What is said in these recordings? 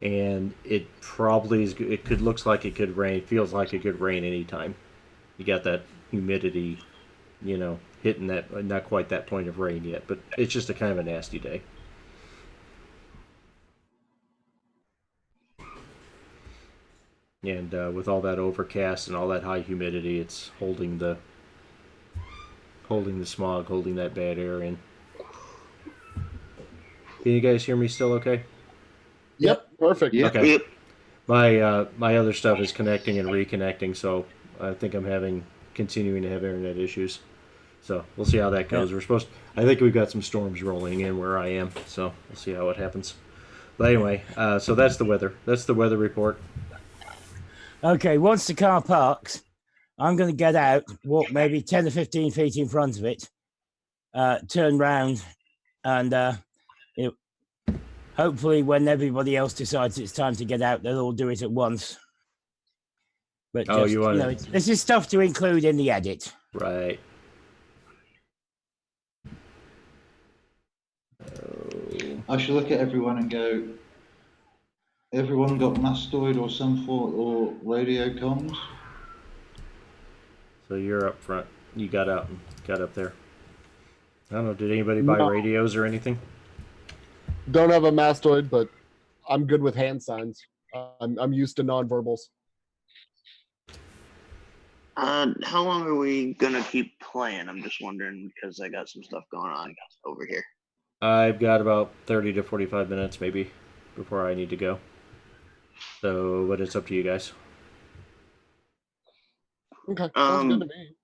and it probably is. It could looks like it could rain. Feels like it could rain anytime. You got that humidity, hitting that. Not quite that point of rain yet, but it's just a kind of a nasty day. And with all that overcast and all that high humidity, it's holding the smog, holding that bad air in. Can you guys hear me still? Okay. Yep, perfect. Yep. Okay. My other stuff is connecting and reconnecting, so I think I'm continuing to have internet issues. So we'll see how that goes. I think we've got some storms rolling in where I am, so we'll see how it happens. But anyway, so that's the weather. That's the weather report. Okay, once the car parks, I'm going to get out, walk maybe 10 or 15 feet in front of it, turn round, and hopefully when everybody else decides it's time to get out, they'll all do it at once. But this is stuff to include in the edit. Right. I should look at everyone and go, everyone got mastoid or some form or radio comms? So you're up front. You got up there. I don't know. Did anybody buy radios or anything? Don't have a mastoid, but I'm good with hand signs. I'm used to nonverbals. How long are we gonna keep playing? I'm just wondering because I got some stuff going on over here. I've got about 30 to 45 minutes maybe before I need to go. So, but it's up to you guys. Okay, sounds good to me.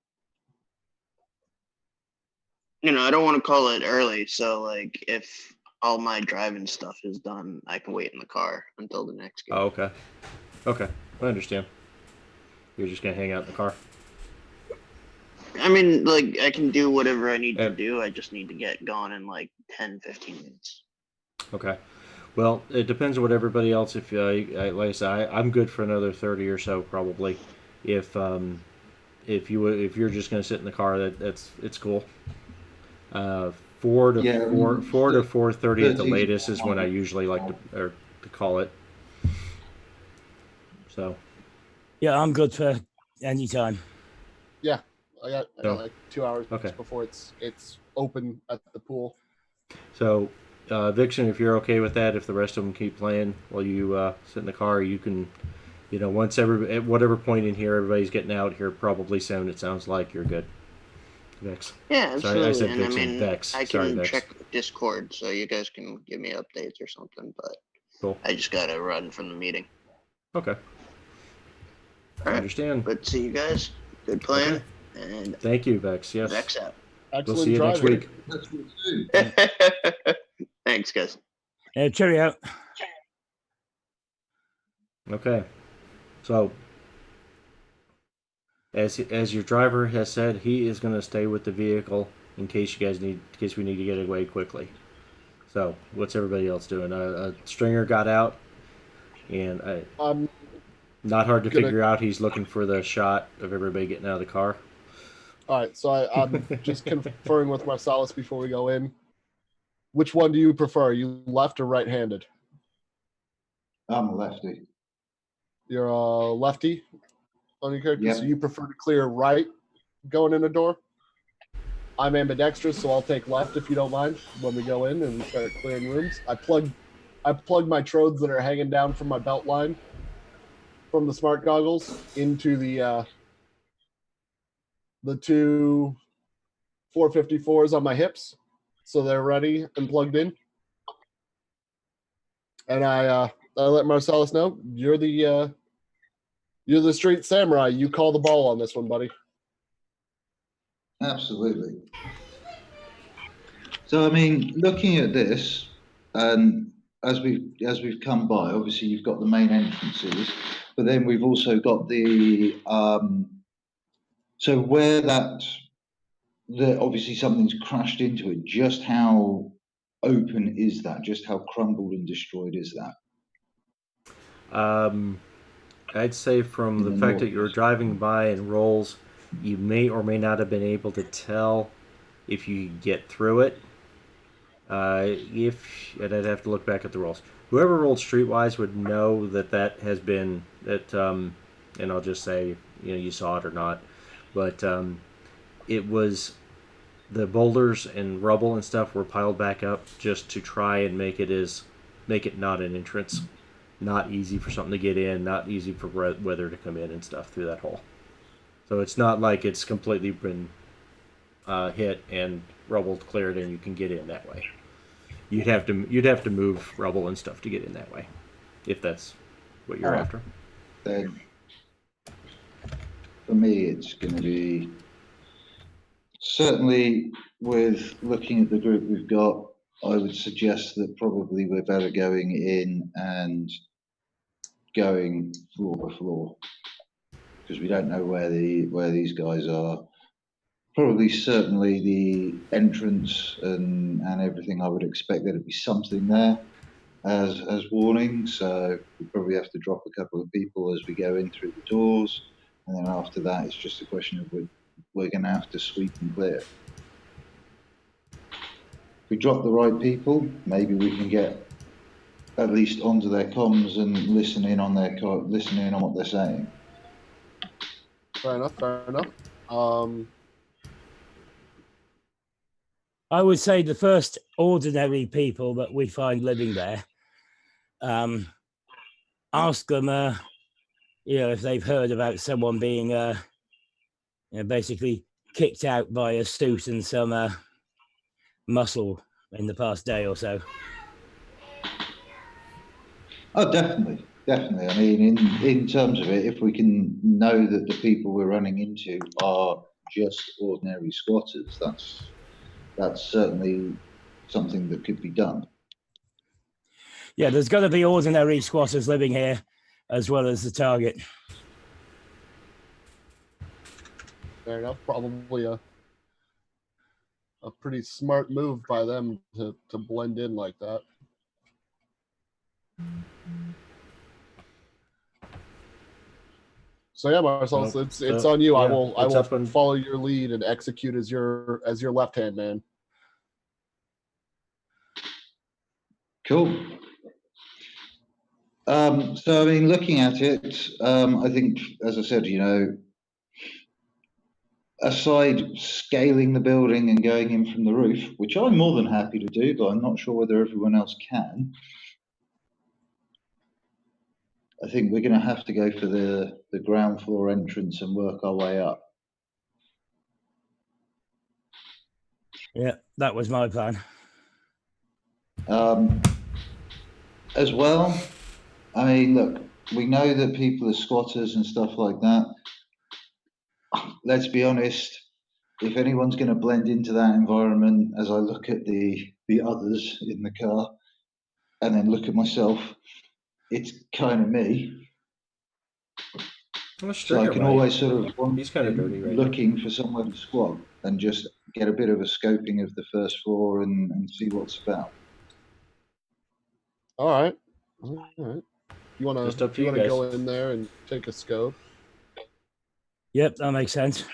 I don't want to call it early, so like if all my driving stuff is done, I can wait in the car until the next game. Oh, okay. Okay, I understand. You're just gonna hang out in the car? I mean, like, I can do whatever I need to do. I just need to get going in like 10, 15 minutes. Okay. Well, it depends on what everybody else. If like I said, I'm good for another 30 or so probably. If you're just gonna sit in the car, it's cool. 4 to 4:30 at the latest is when I usually like to call it. So. Yeah, I'm good for any time. Yeah, I got like 2 hours before it's open at the pool. So, Vixen, if you're okay with that, if the rest of them keep playing while you sit in the car, you can, once at whatever point in here everybody's getting out here, probably soon. It sounds like you're good. Vex. Yeah, absolutely. Sorry, I said Vixen. And Vex. I can check Discord so you guys can give me updates or something, but cool. I just gotta run from the meeting. Okay. All right. I understand. But see you guys. Good playing. Okay. And thank you, Vex. Yes. Vex out. Excellent we'll see you next week. Thanks, guys. Cheerio. Okay. So, as your driver has said, he is going to stay with the vehicle in case we need to get away quickly. So, what's everybody else doing? Stringer got out, and not hard to figure out. He's looking for the shot of everybody getting out of the car. All right, so I'm just conferring with Marsalis before we go in. Which one do you prefer? Are you left or right-handed? I'm a lefty. You're a lefty on your character, Yep. So you prefer to clear right going in the door? I'm ambidextrous, so I'll take left if you don't mind when we go in and we start clearing rooms. I plug my trodes that are hanging down from my belt line from the smart goggles into the two 454s on my hips, so they're ready and plugged in. And I let Marsalis know you're the street samurai. You call the ball on this one, buddy. Absolutely. So, I mean, looking at this, and as we've come by, obviously you've got the main entrances, but then we've also got the so where obviously something's crashed into it. Just how open is that? Just how crumbled and destroyed is that? I'd say from the fact that you were driving by and rolls, you may or may not have been able to tell if you get through it. And I'd have to look back at the rolls. whoever rolled Streetwise would know that has been that. And I'll just say, you saw it or not, but it was the boulders and rubble and stuff were piled back up just to try and make it not an entrance, not easy for something to get in, not easy for weather to come in and stuff through that hole. So it's not like it's completely been hit and rubble cleared and you can get in that way. You'd have to move rubble and stuff to get in that way, if that's what you're after. Then for me, it's going to be certainly with looking at the group we've got. I would suggest that probably we're better going in and going floor by floor because we don't know where these guys are. Probably, certainly the entrance and everything. I would expect there to be something there as warning. So we probably have to drop a couple of people as we go in through the doors, and then after that, it's just a question of we're going to have to sweep and clear. If we drop the right people, maybe we can get at least onto their comms and listen in on what they're saying. Fair enough. I would say the first ordinary people that we find living there, ask them, if they've heard about someone being, basically kicked out by a suit and some muscle in the past day or so. Oh, definitely. I mean, in terms of it, if we can know that the people we're running into are just ordinary squatters, that's certainly something that could be done. Yeah, there's got to be ordinary squatters living here as well as the target. Fair enough. Probably a pretty smart move by them to blend in like that. So yeah, Marcel, it's on you. I will follow your lead and execute as your left hand man. Cool. So I mean, looking at it, I think, as I said, aside scaling the building and going in from the roof, which I'm more than happy to do, but I'm not sure whether everyone else can. I think we're going to have to go for the ground floor entrance and work our way up. Yeah, that was my plan. As well, I mean, look, we know that people are squatters and stuff like that. Let's be honest, if anyone's going to blend into that environment, as I look at the others in the car and then look at myself, it's kind of me. So I can always sort of he's kind of dirty right looking now. for somewhere to squat and just get a bit of a scoping of the first floor and see what's about. All right. You want to go in there and take a scope? Yep, that makes sense.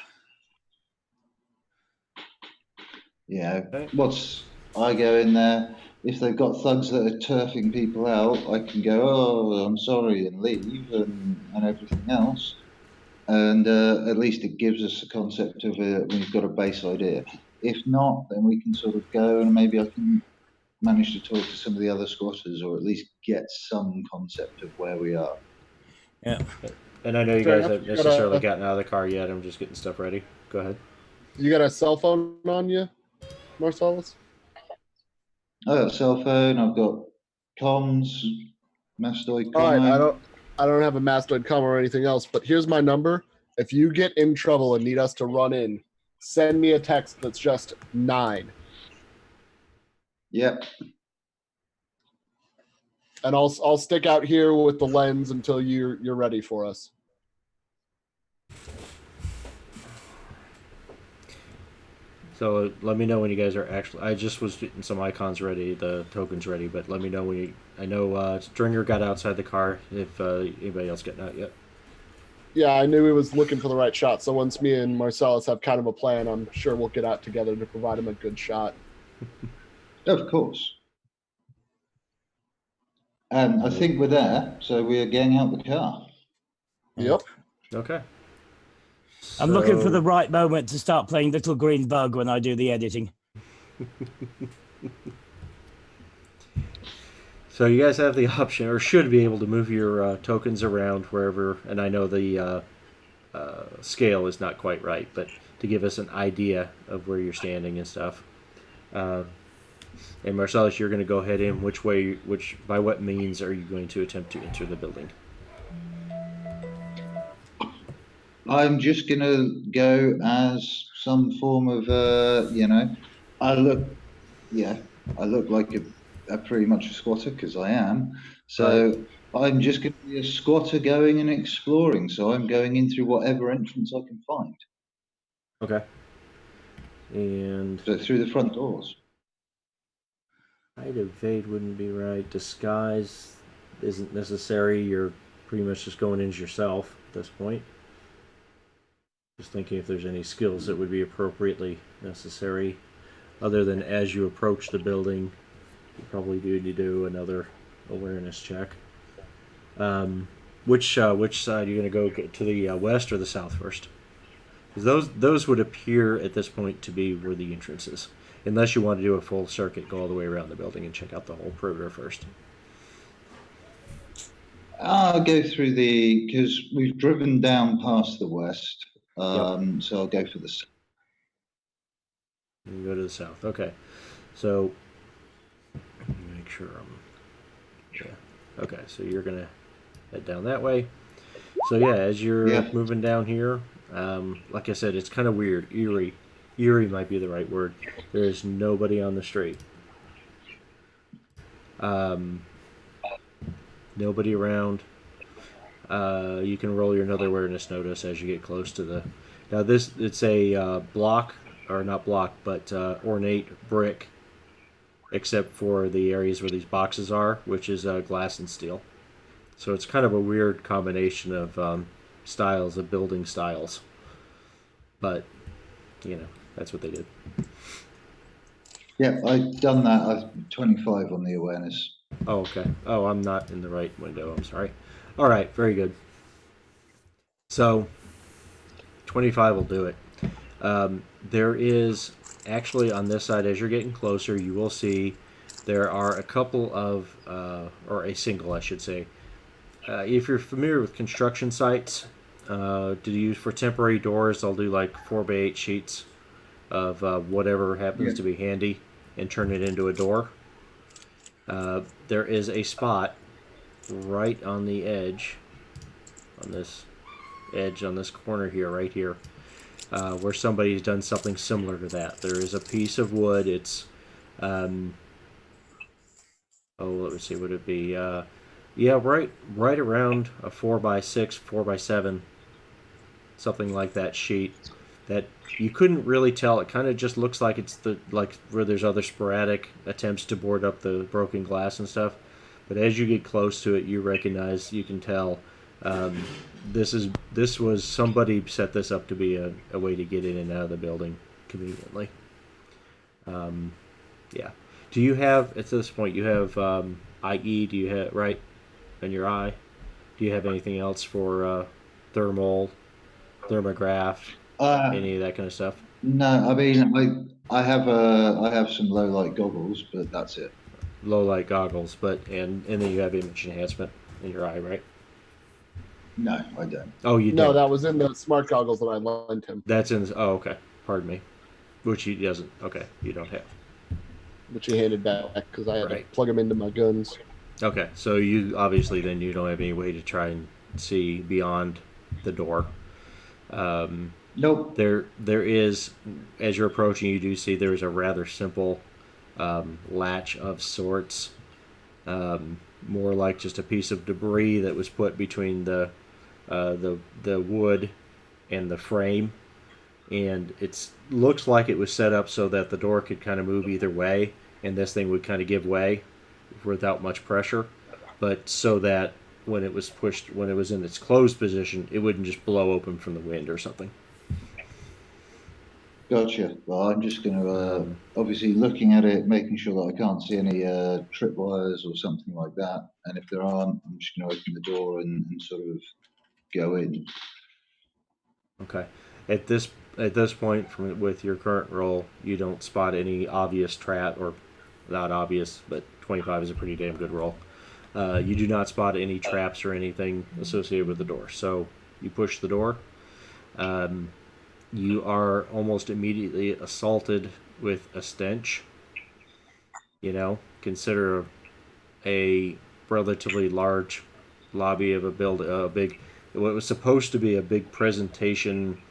Yeah. I go in there. If they've got thugs that are turfing people out, I can go, oh, I'm sorry, and leave and everything else. And at least it gives us a concept of we've got a base idea. If not, then we can sort of go and maybe I can manage to talk to some of the other squatters or at least get some concept of where we are. Yeah. And I know you guys haven't necessarily gotten out of the car yet. I'm just getting stuff ready. Go ahead. You got a cell phone on you, Marcellus? I got a cell phone. I've got comms, Mastoid comm. All right, I don't have a Mastoid comm or anything else, but here's my number. If you get in trouble and need us to run in, send me a text that's just 9. Yep. And I'll stick out here with the lens until you're ready for us. So let me know when you guys are actually. I just was getting some icons ready, the tokens ready, but let me know when you. I know Stringer got outside the car. If anybody else getting out yet? Yeah, I knew he was looking for the right shot. So once me and Marcellus have kind of a plan, I'm sure we'll get out together to provide him a good shot. Of course. I think we're there, so we're getting out the car. Yep. Okay. I'm looking for So- the right moment to start playing Little Green Bug when I do the editing. So you guys have the option, or should be able to move your tokens around wherever. And I know the scale is not quite right, but to give us an idea of where you're standing and stuff. And Marcellus, you're going to go ahead in by what means are you going to attempt to enter the building? I'm just gonna go as some form of, I look like a pretty much a squatter because I am. So I'm just going to be a squatter going and exploring. So I'm going in through whatever entrance I can find. Okay. And So through the front doors. hide evade wouldn't be right. Disguise isn't necessary. You're pretty much just going in as yourself at this point. Just thinking if there's any skills that would be appropriately necessary. Other than as you approach the building, you probably do need to do another awareness check. Which side are you going to go to, the west or the south first? Because those would appear at this point to be where the entrance is. Unless you want to do a full circuit, go all the way around the building and check out the whole perimeter first. I'll go through because we've driven down past the west. So I'll go for the south. You go to the south. Okay. So, make sure Okay, so you're going to head down that way. So yeah, as you're moving down here, like I said, it's kind of weird. Eerie might be the right word. There is nobody on the street. Nobody around. You can roll your another awareness notice as you get close to the. Now it's a block, or not block, but ornate brick, except for the areas where these boxes are, which is glass and steel. So it's kind of a weird combination of styles, of building styles. But, that's what they did. Yeah, I've done that. I've 25 on the awareness. Oh, okay. Oh, I'm not in the right window. I'm sorry. All right, very good. So, 25 will do it. There is actually on this side, as you're getting closer, you will see there are a couple of, or a single, I should say. If you're familiar with construction sites, to use for temporary doors, they'll do like 4x8 sheets of whatever happens to be handy and turn it into a door. There is a spot right on the edge, on this corner here, right here, where somebody's done something similar to that. There is a piece of wood. It's, let me see, would it be, right around a 4x6, 4x7, something like that sheet. That you couldn't really tell. It kind of just looks like it's where there's other sporadic attempts to board up the broken glass and stuff. But as you get close to it, you can tell this was somebody set this up to be a way to get in and out of the building conveniently. Yeah. Do you have, at this point, you have IE, do you have, right, in your eye? Do you have anything else for thermal, thermograph, any of that kind of stuff? No, I mean, I have some low light goggles, but that's it. Low light goggles, and then you have image enhancement in your eye, right? No, I don't. Oh, you don't? No, that was in the smart goggles that I lent him. That's in. Oh, okay. Pardon me. Which he doesn't. Okay, you don't have. Which he handed back because I had to plug them into my guns. Okay, so you obviously then you don't have any way to try and see beyond the door. Nope. There is, as you're approaching, you do see there is a rather simple latch of sorts, more like just a piece of debris that was put between the wood and the frame, and it looks like it was set up so that the door could kind of move either way, and this thing would kind of give way without much pressure, but so that when it was in its closed position, it wouldn't just blow open from the wind or something. Gotcha. Well, I'm just going to, obviously looking at it, making sure that I can't see any tripwires or something like that. And if there aren't, I'm just going to open the door and sort of go in. Okay. At this point, with your current roll, you don't spot any obvious trap, or not obvious, but 25 is a pretty damn good roll. You do not spot any traps or anything associated with the door. So you push the door. You are almost immediately assaulted with a stench. Consider a relatively large lobby of a big, what was supposed to be a big presentation,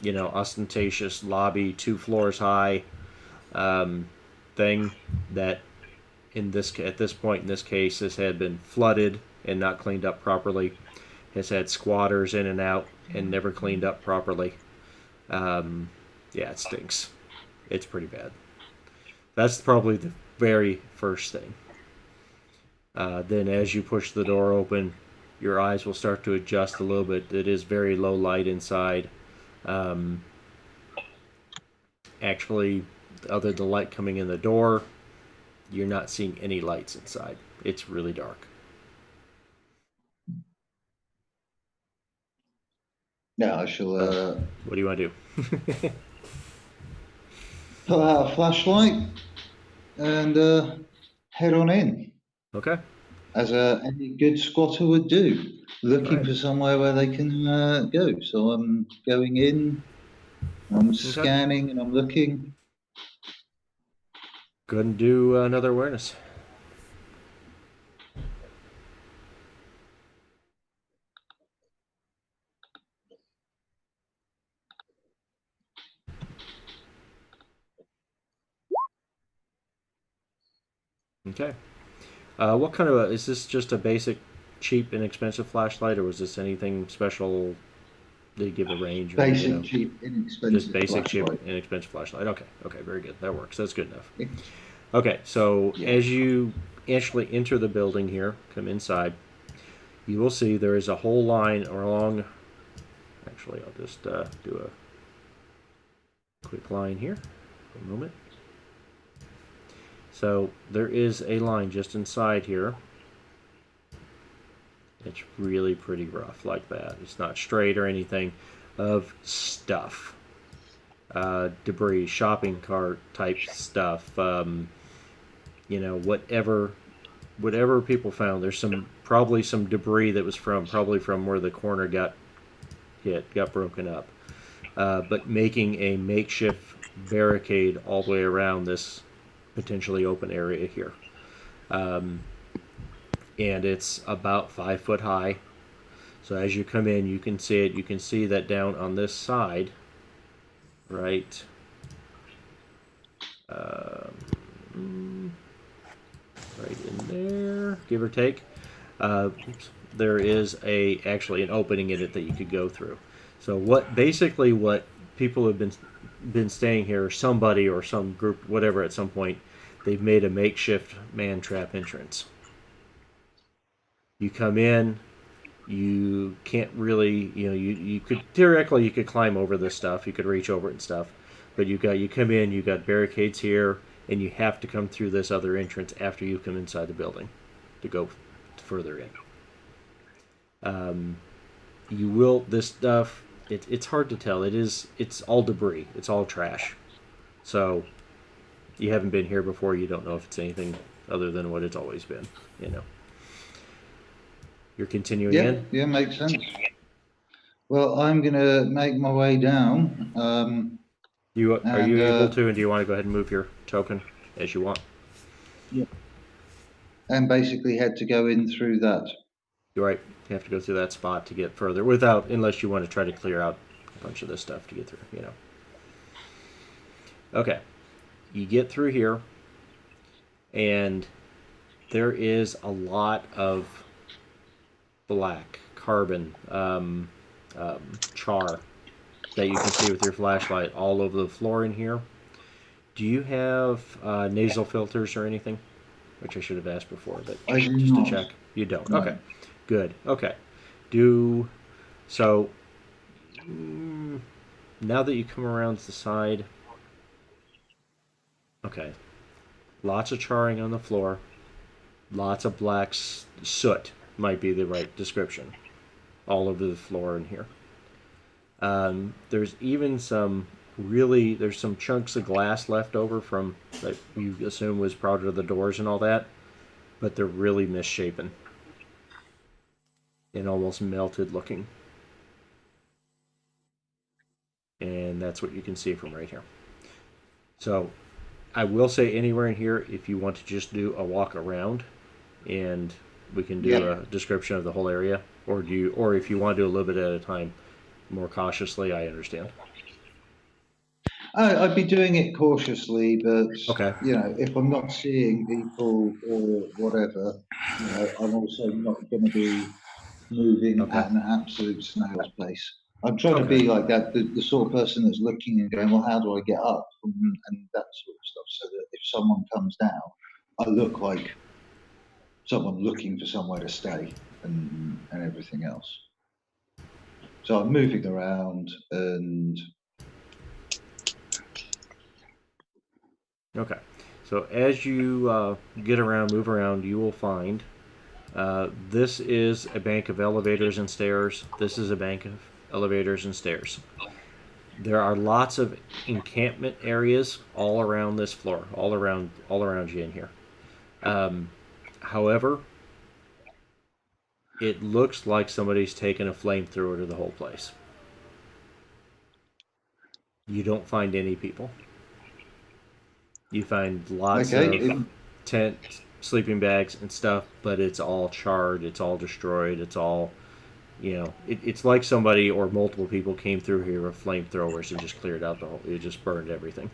ostentatious lobby, 2 floors high, thing that at this point in this case has had been flooded and not cleaned up properly, has had squatters in and out and never cleaned up properly. Yeah, it stinks. It's pretty bad. That's probably the very first thing. Then as you push the door open, your eyes will start to adjust a little bit. It is very low light inside. Actually, other than the light coming in the door, you're not seeing any lights inside. It's really dark. Yeah, I shall What do you want to do? pull out a flashlight and head on in. Okay. As any good squatter would do, looking Right. for somewhere where they can go. So I'm going in, I'm scanning, and I'm looking. Go ahead and do another awareness. Okay. What kind of is this? Just a basic, cheap, inexpensive flashlight, or was this anything special? Did you give a range? Or, Basic, cheap, inexpensive. Just basic, flashlight. cheap, inexpensive flashlight. Okay. Okay. Very good. That works. That's good enough. Okay. So as you actually enter the building here, come inside, you will see there is a whole line along. Actually, I'll just do a quick line here for a moment. So there is a line just inside here. It's really pretty rough like that. It's not straight or anything, of stuff. Debris, shopping cart type stuff. Whatever people found. There's probably some debris that was probably from where the corner got broken up. But making a makeshift barricade all the way around this potentially open area here. And it's about 5 foot high. So as you come in, you can see it. You can see that down on this side, right? Right in there, give or take. There is actually an opening in it that you could go through. So what people have been staying here, or somebody or some group, whatever, at some point, they've made a makeshift man trap entrance. You come in, you can't really, you could theoretically you could climb over this stuff, you could reach over it and stuff, but you come in, you got barricades here, and you have to come through this other entrance after you come inside the building to go further in. This stuff, it's hard to tell. It's all debris, it's all trash. So you haven't been here before, you don't know if it's anything other than what it's always been, You're continuing in? Yeah, makes sense. Well, I'm going to make my way down. Are you able to, and do you want to go ahead and move your token as you want? Yeah. And basically had to go in through that. You're right. You have to go through that spot to get further, unless you want to try to clear out a bunch of this stuff to get through, Okay. You get through here, and there is a lot of black carbon char that you can see with your flashlight all over the floor in here. Do you have nasal filters or anything? Which I should have asked before, but just to check. You don't. No. Okay. Good. Okay. Now that you come around to the side, Okay. Lots of charring on the floor. Lots of black soot might be the right description. All over the floor in here. There's even there's some chunks of glass left over from that you assume was part of the doors and all that, but they're really misshapen and almost melted looking. And that's what you can see from right here. So I will say anywhere in here, if you want to just do a walk around, and we can do a description of the whole area, or if you want to do a little bit at a time, more cautiously, I understand. I'd be doing it cautiously, but Okay. if I'm not seeing people or whatever, I'm also not going to be moving at an absolute snail's pace. I'm trying to be like that, the sort of person that's looking and going, well, how do I get up? And that sort of stuff, so that if someone comes down, I look like someone looking for somewhere to stay and everything else. So I'm moving around and... Okay. So as you move around, you will find this is a bank of elevators and stairs. This is a bank of elevators and stairs. There are lots of encampment areas all around this floor, all around you in here. However, it looks like somebody's taken a flamethrower to the whole place. You don't find any people. You find lots of tent, sleeping bags, and stuff, but it's all charred, it's all destroyed, it's all, it's like somebody or multiple people came through here with flamethrowers and just cleared out it just burned everything.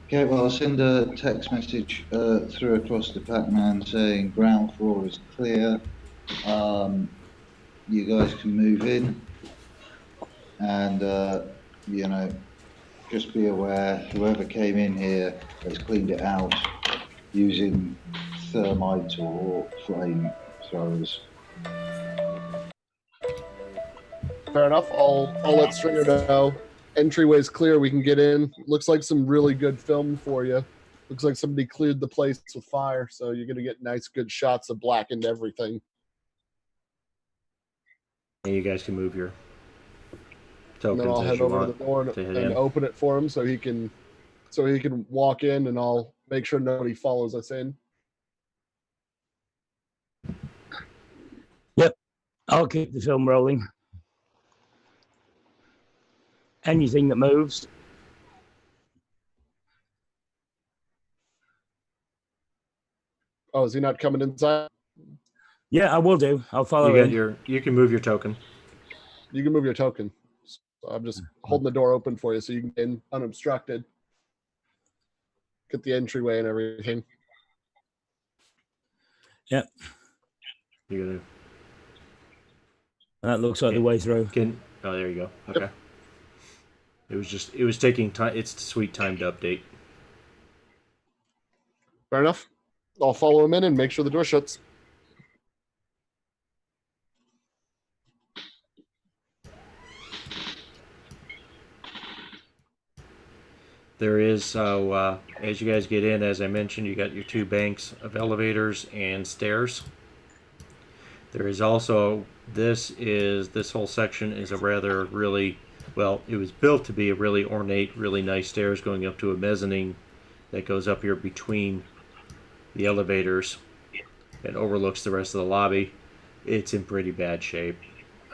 Okay, well, I'll send a text message through across to Pac-Man saying ground floor is clear. You guys can move in, and just be aware, whoever came in here has cleaned it out using thermite or flame throwers. Fair enough. I'll let Stringer know. Entryway's clear. We can get in. Looks like some really good film for you. Looks like somebody cleared the place with fire, so you're gonna get nice, good shots of blackened everything. And you guys can move your tokens. And then I'll head over to the door and open it for him so he can walk in, and I'll make sure nobody follows us in. Yep, I'll keep the film rolling. Anything that moves. Oh, is he not coming inside? Yeah, I will do. I'll follow him. You can move your token. You can move your token. So I'm just holding the door open for you so you can get in unobstructed. Get the entryway and everything. Yep. You're gonna. That looks like the way through. Oh, there you go. Okay. Yep. It was taking time. It's sweet time to update. Fair enough. I'll follow him in and make sure the door shuts. There is, as you guys get in, as I mentioned, you got your two banks of elevators and stairs. There is also, this whole section is a it was built to be a really ornate, really nice stairs going up to a mezzanine that goes up here between the elevators and overlooks the rest of the lobby. It's in pretty bad shape.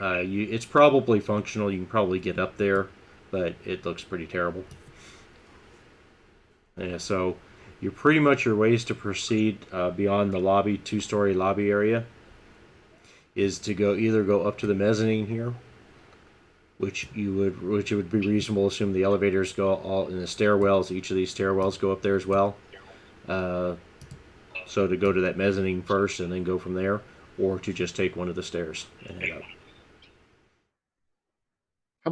It's probably functional. You can probably get up there, but it looks pretty terrible. Yeah, so you're pretty much your ways to proceed beyond the lobby, two-story lobby area, is to either go up to the mezzanine here, which it would be reasonable to assume the elevators go all in the stairwells. Each of these stairwells go up there as well. So to go to that mezzanine first and then go from there, or to just take one of the stairs and head up. How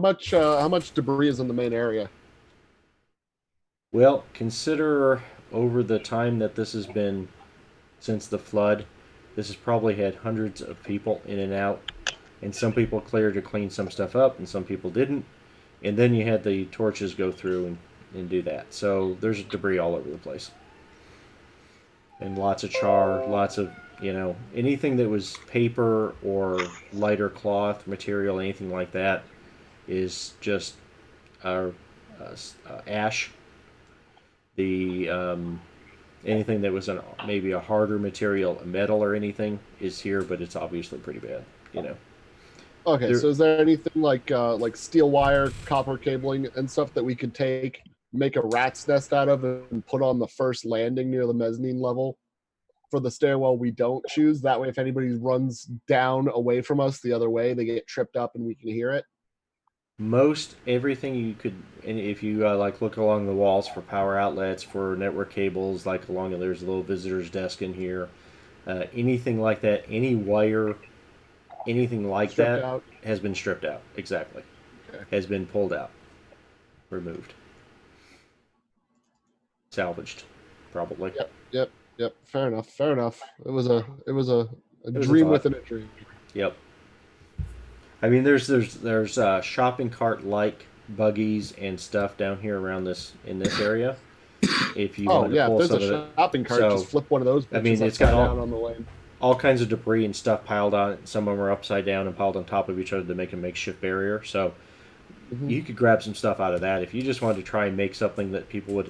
much debris is in the main area? Well, consider over the time that this has been since the flood, this has probably had hundreds of people in and out, and some people cleared to clean some stuff up and some people didn't, and then you had the torches go through and do that. So there's debris all over the place, and lots of char, lots of anything that was paper or lighter cloth material, anything like that, is just ash. The anything that was maybe a harder material, a metal or anything, is here, but it's obviously pretty bad. Okay, so is there anything like steel wire, copper cabling, and stuff that we could take, make a rat's nest out of, and put on the first landing near the mezzanine level for the stairwell we don't choose? That way, if anybody runs down away from us the other way, they get tripped up and we can hear it. Most everything you could, and if you look along the walls for power outlets, for network cables, like there's a little visitor's desk in here, anything like that, any wire, anything like Stripped that out. has been stripped out. Exactly, Okay. has been pulled out, removed, salvaged, probably. Yep. Fair enough. It was a was a dream thought. within a dream. Yep. I mean, there's shopping cart like buggies and stuff down here around in this area. If you want to If pull there's some a of it, shopping cart, So, just flip one of those. I mean, bitches it's got upside all- down on the lane. all kinds of debris and stuff piled on. Some of them are upside down and piled on top of each other to make a makeshift barrier. So you could grab some stuff out of that if you just wanted to try and make something that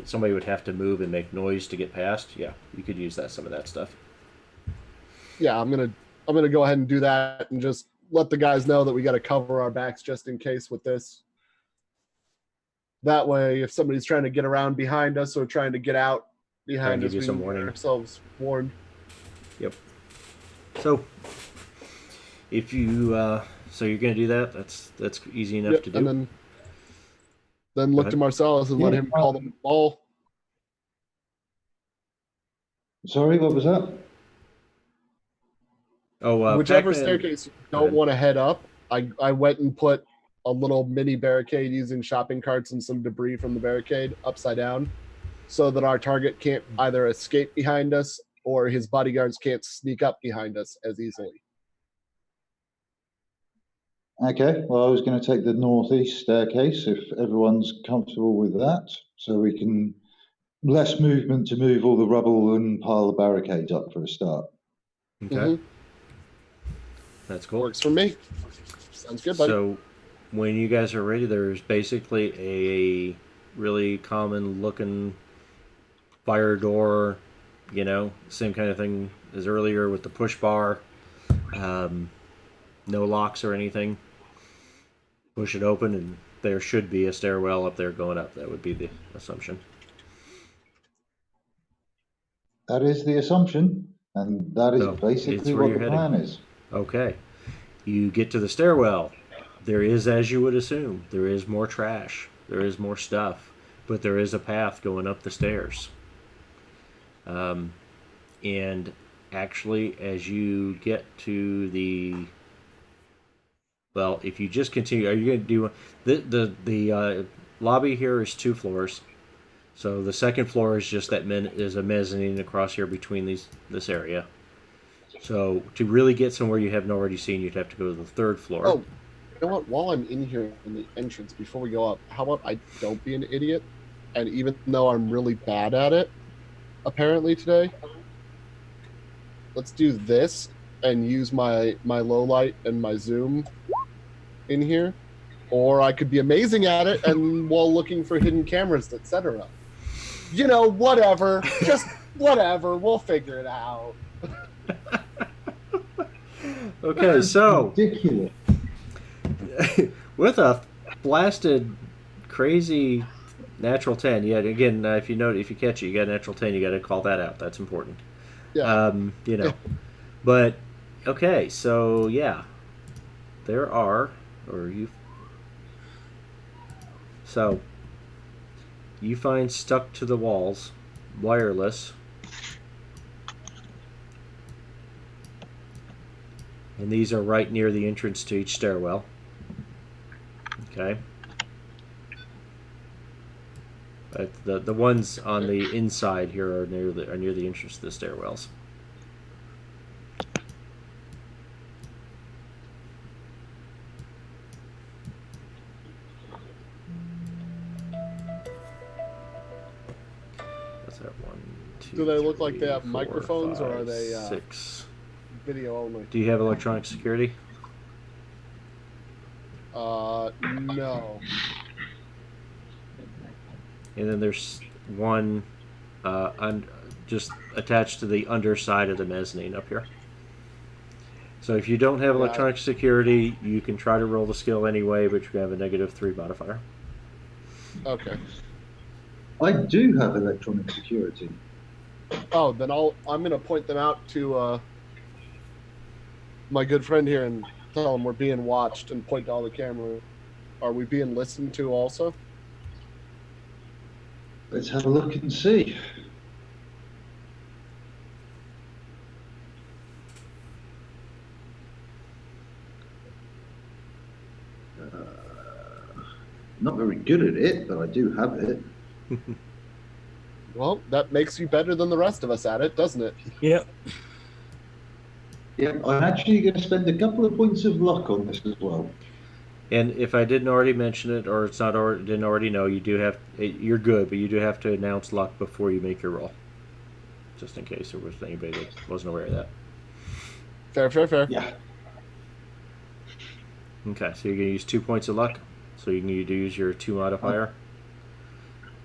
somebody would have to move and make noise to get past. Yeah, you could use some of that stuff. Yeah, I'm gonna go ahead and do that and just let the guys know that we got to cover our backs just in case with this. That way, if somebody's trying to get around behind us or trying to get out behind give us, you we some can get warning. ourselves warned. Yep. So if you so you're gonna do that, that's easy enough Yep, to do. and then look ahead. to Marcellus and let him call the ball. Sorry, what was that? Whichever Pac-Man- staircase you Go don't ahead. want to head up, I went and put a little mini barricade using shopping carts and some debris from the barricade upside down so that our target can't either escape behind us or his bodyguards can't sneak up behind us as easily. Okay, well, I was going to take the northeast staircase if everyone's comfortable with that, so we can less movement to move all the rubble and pile the barricades up for a start. Okay. Mhm. That's cool. Works for me. Sounds good, buddy. So when you guys are ready, there's basically a really common looking fire door, same kind of thing as earlier with the push bar. No locks or anything. Push it open and there should be a stairwell up there going up. That would be the assumption. That is the assumption, and that is So, it's basically where what you're the heading. plan is. Okay. You get to the stairwell. There is, as you would assume, there is more trash. There is more stuff. But there is a path going up the stairs. And actually, as you get to if you just continue, are you going to do the lobby here is 2 floors. So the second floor is just is a mezzanine across here between this area. So to really get somewhere you haven't already seen, you'd have to go to the 3rd floor. Oh, you know what? While I'm in here in the entrance, before we go up, how about I don't be an idiot? And even though I'm really bad at it, apparently today, let's do this and use my low light and my zoom in here. Or I could be amazing at it and while looking for hidden cameras, etc. Whatever. Just whatever. We'll figure it out. Okay, so Ridiculous. with a blasted, crazy natural 10, yeah. Again, if you catch it, you got a natural 10. You got to call that out. That's important. Yeah. But okay, so yeah, there are, so you find stuck to the walls, wireless. And these are right near the entrance to each stairwell. Okay. But the ones on the inside here are near the entrance to the stairwells. got 1, 2. Do they look like they have 4, microphones, or are 5, they 6? video only? Do you have electronic security? No. And then there's one just attached to the underside of the mezzanine up here. So if you don't have electronic security, you can try to roll the skill anyway, but you have a -3 modifier. Okay. I do have electronic security. Oh, then I'm gonna point them out to my good friend here and tell him we're being watched, and point to all the cameras. Are we being listened to also? Let's have a look and see. Not very good at it, but I do have it. Well, that makes you better than the rest of us at it, doesn't it? Yep. Yeah, I'm actually going to spend a couple of points of luck on this as well. And if I didn't already mention it, or it's not didn't already know, you do have you're good, but you do have to announce luck before you make your roll, just in case there was anybody that wasn't aware of that. Fair. Yeah. Okay, so you're gonna use 2 points of luck, so you need to use your 2 modifier,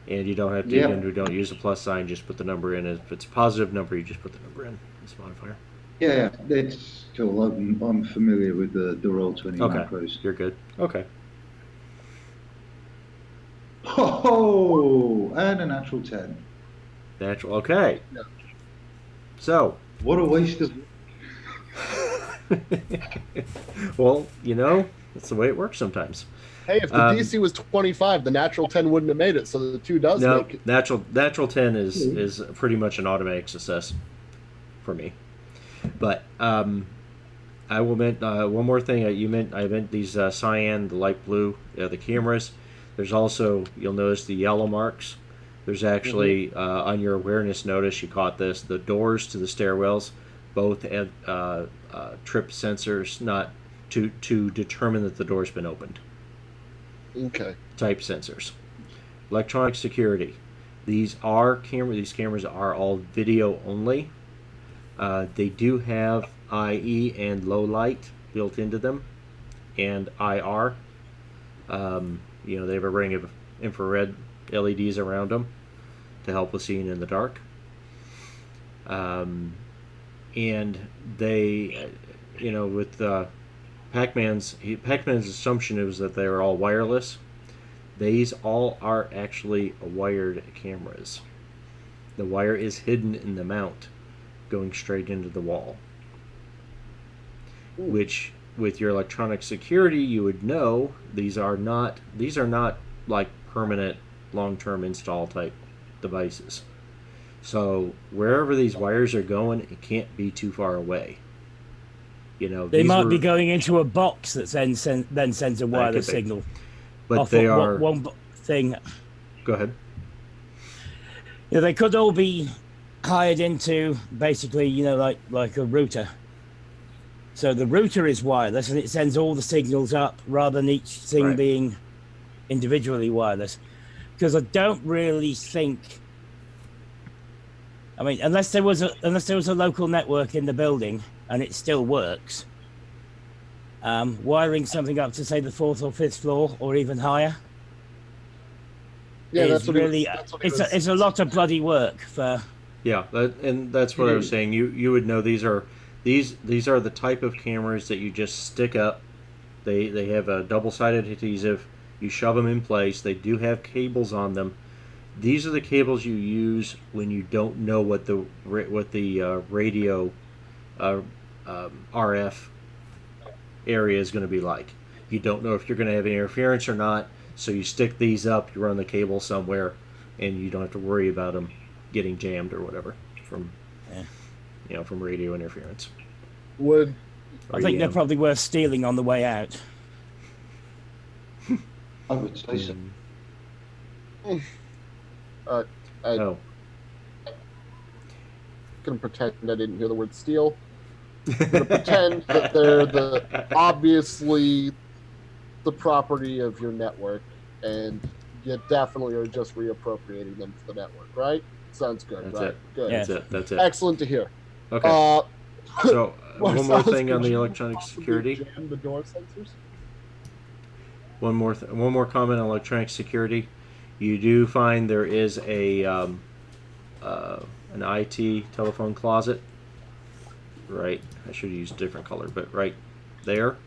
and you don't have to. Again, you don't use a plus sign; just put the number in. If it's a positive number, you just put the number in as a modifier. Yeah, it's cool. I'm familiar with the Roll20 macros. You're good. Okay. Oh, and a natural 10. Natural. Okay. Yeah. So. What a waste of. Well, that's the way it works sometimes. Hey, if the DC was 25, the natural 10 wouldn't have made it, so the 2 does make it. Natural 10 is pretty much an automatic success for me. But I will mention one more thing. I meant these cyan, the light blue, the cameras. There's also, you'll notice the yellow marks. There's actually on your awareness notice, you caught this. The doors to the stairwells both have trip sensors, not to determine that the door's been opened. Okay. Type sensors. Electronic security. These cameras are all video only. They do have IE and low light built into them, and IR. They have a ring of infrared LEDs around them to help with seeing in the dark. And they, with Pac-Man's assumption was that they were all wireless. These all are actually wired cameras. The wire is hidden in the mount, going straight into the wall. Ooh. Which, with your electronic security, you would know these are not like permanent long-term install type devices. So wherever these wires are going, it can't be too far away. They might be going into a box that then sends a wireless signal. But they are one thing. Go ahead. They could all be hired into basically, like a router. So the router is wireless and it sends all the signals up rather than each thing being individually wireless. Because I don't really think, unless there was a local network in the building and it still works, wiring something up to say the 4th or 5th floor or even higher. Yeah, it's a lot of bloody work for. Yeah, that's what I was saying. You would know these are the type of cameras that you just stick up. They have a double-sided adhesive. You shove them in place. They do have cables on them. These are the cables you use when you don't know what the radio RF area is going to be like. You don't know if you're going to have interference or not. So you stick these up. You run the cable somewhere, and you don't have to worry about them getting jammed or whatever from radio interference. I think they're probably worth stealing on the way out. I would say so. I'm gonna pretend I didn't hear the word steal. I'm gonna pretend that they're obviously the property of your network, and you definitely are just reappropriating them for the network, right? Sounds good. That's right. it. Good. Yeah. That's it. Excellent to hear. Okay. So one more Marcellus, thing on could the you electronic possibly security. Jam the door sensors. One more comment on electronic security. You do find there is an IT telephone closet. Right. I should have used a different color, but right there.